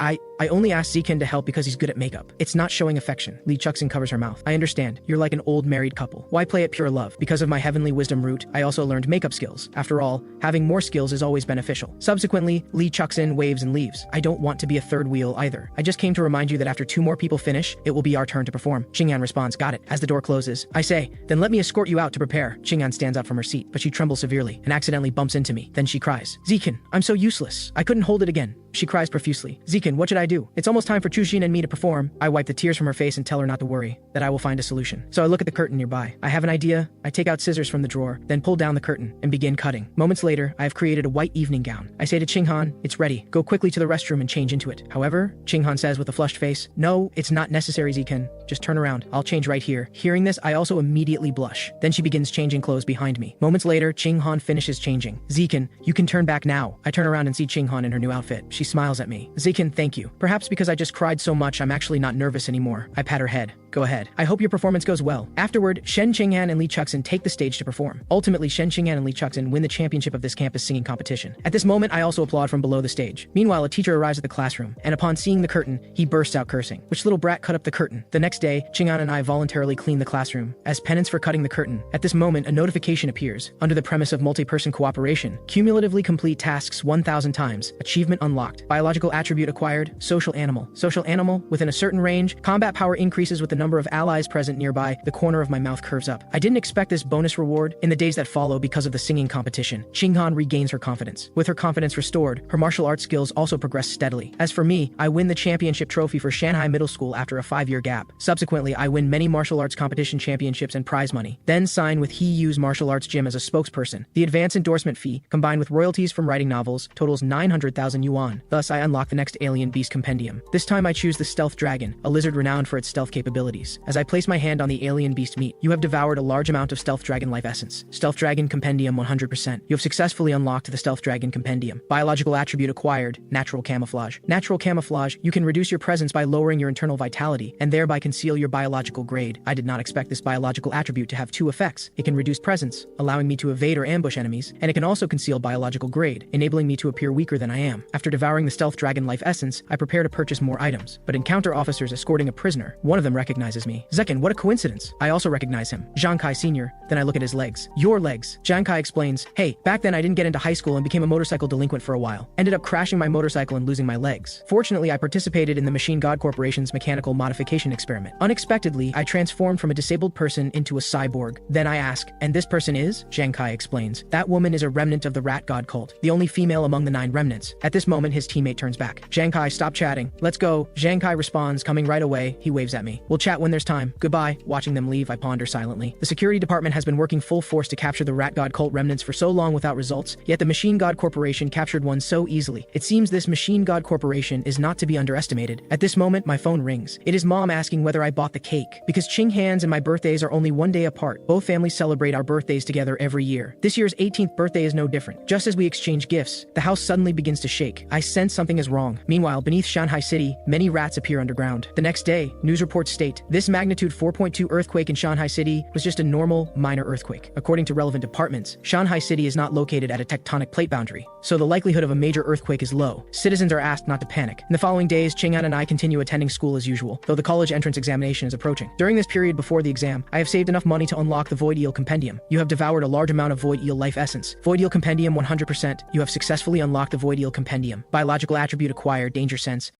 only asked Zichen to help because he's good at makeup. It's not showing affection. Li Chuxin covers her mouth. I understand. You're like an old married couple. couple. Why play at pure love? Because of my heavenly wisdom root, I also learned makeup skills. After all, having more skills is always beneficial. Subsequently, Lee chucks in waves and leaves. I don't want to be a third wheel either. I just came to remind you that after 2 more people finish, it will be our turn to perform. Qingyan responds, got it. As the door closes, I say, then let me escort you out to prepare. Qingyan stands up from her seat, but she trembles severely and accidentally bumps into me. Then she cries, Zikin, I'm so useless. I couldn't hold it again. She cries profusely. Zikin, what should I do? It's almost time for Chujin and me to perform. I wipe the tears from her face and tell her not to worry, that I will find a solution. So I look at the curtain nearby. I have an idea. I take out scissors from the drawer, then pull down the curtain and begin cutting. Moments later, I have created a white evening gown. I say to Qinghan, it's ready. Go quickly to the restroom and change into it. However, Qinghan says with a flushed face, no, it's not necessary, Zikin. Just turn around. I'll change right here. Hearing this, I also immediately blush. Then she begins changing clothes behind me. Moments later, Qinghan finishes changing. Zikin, you can turn back now. I turn around and see Qinghan in her new outfit. She smiles at me. Zikin, thank you. Perhaps because I just cried so much, I'm actually not nervous anymore. I pat her head. Go ahead. I hope your performance goes well. Afterward, Shen Qinghan and Lee Chuxin take the stage to perform. Ultimately, Shen Qinghan and Lee Chuxin win the championship of this campus singing competition. At this moment, I also applaud from below the stage. Meanwhile, a teacher arrives at the classroom, and upon seeing the curtain, he bursts out cursing. Which little brat cut up the curtain? The next day, Qinghan and I voluntarily clean the classroom, as penance for cutting the curtain. At this moment, a notification appears. Under the premise of multi-person cooperation, cumulatively complete tasks 1,000 times. Achievement unlocked. Biological attribute acquired. Social animal. Social animal. Within a certain range, combat power increases with the number of allies present nearby. The corner of my mouth curves up. I didn't expect this bonus reward. In the days that follow because of the singing competition, Qinghan regains her confidence. With her confidence restored, her martial arts skills also progress steadily. As for me, I win the championship trophy for Shanghai Middle School after a 5-year gap. Subsequently, I win many martial arts competition championships and prize money. Then sign with He Yu's martial arts gym as a spokesperson. The advance endorsement fee, combined with royalties from writing novels, totals 900,000 yuan. Thus, I unlock the next Alien Beast Compendium. This time I choose the Stealth Dragon, a lizard renowned for its stealth capabilities. As I place my hand on the Alien Beast meat, you have devoured a large amount of Stealth Dragon life essence. Stealth Dragon Compendium 100%. You have successfully unlocked the Stealth Dragon Compendium. Biological attribute acquired, Natural Camouflage. Natural Camouflage, you can reduce your presence by lowering your internal vitality, and thereby conceal your biological grade. I did not expect this biological attribute to have 2 effects. It can reduce presence, allowing me to evade or ambush enemies, and it can also conceal biological grade, enabling me to appear weaker than I am. After devouring the Stealth Dragon life essence, I prepare to purchase more items, but encounter officers escorting a prisoner. One of them recognizes me. Zekin, what a coincidence. I also recognize him. Zhang Kai Sr. Then I look at his legs. Your legs. Zhang Kai explains, hey, back then I didn't get into high school and became a motorcycle delinquent for a while. Ended up crashing my motorcycle and losing my legs. Fortunately, I participated in the Machine God Corporation's mechanical modification experiment. Unexpectedly, I transformed from a disabled person into a cyborg. Then I ask, and this person is? Zhang Kai explains, that woman is a remnant of the Rat God cult, the only female among the 9 remnants. At this moment, his teammate turns back. Zhang Kai, stop chatting. Let's go. Zhang Kai responds, coming right away. He waves at me. We'll chat when there's time. Goodbye. Watching them leave, I ponder silently. The security department has been working full force to capture the Rat God cult remnants for so long without results, yet the Machine God Corporation captured one so easily. It seems this Machine God Corporation is not to be underestimated. At this moment, my phone rings. It is Mom asking whether I bought the cake. Because Qinghan's and my birthdays are only 1 day apart, both families celebrate our birthdays together every year. This year's 18th birthday is no different. Just as we exchange gifts, the house suddenly begins to shake. I sense something is wrong. Meanwhile, beneath Shanghai City, many rats appear underground. The next day, news reports state, this magnitude 4.2 earthquake in Shanghai City was just a normal, minor earthquake. According to relevant departments, Shanghai City is not located at a tectonic plate boundary, so the likelihood of a major earthquake is low. Citizens are asked not to panic. In the following days, Qinghan and I continue attending school as usual, though the college entrance examination is approaching. During this period before the exam, I have saved enough money to unlock the Void Eel Compendium. You have devoured a large amount of Void Eel life essence. Void Eel Compendium 100%. You have successfully unlocked the Void Eel Compendium. Biological attribute acquired, Danger Sense.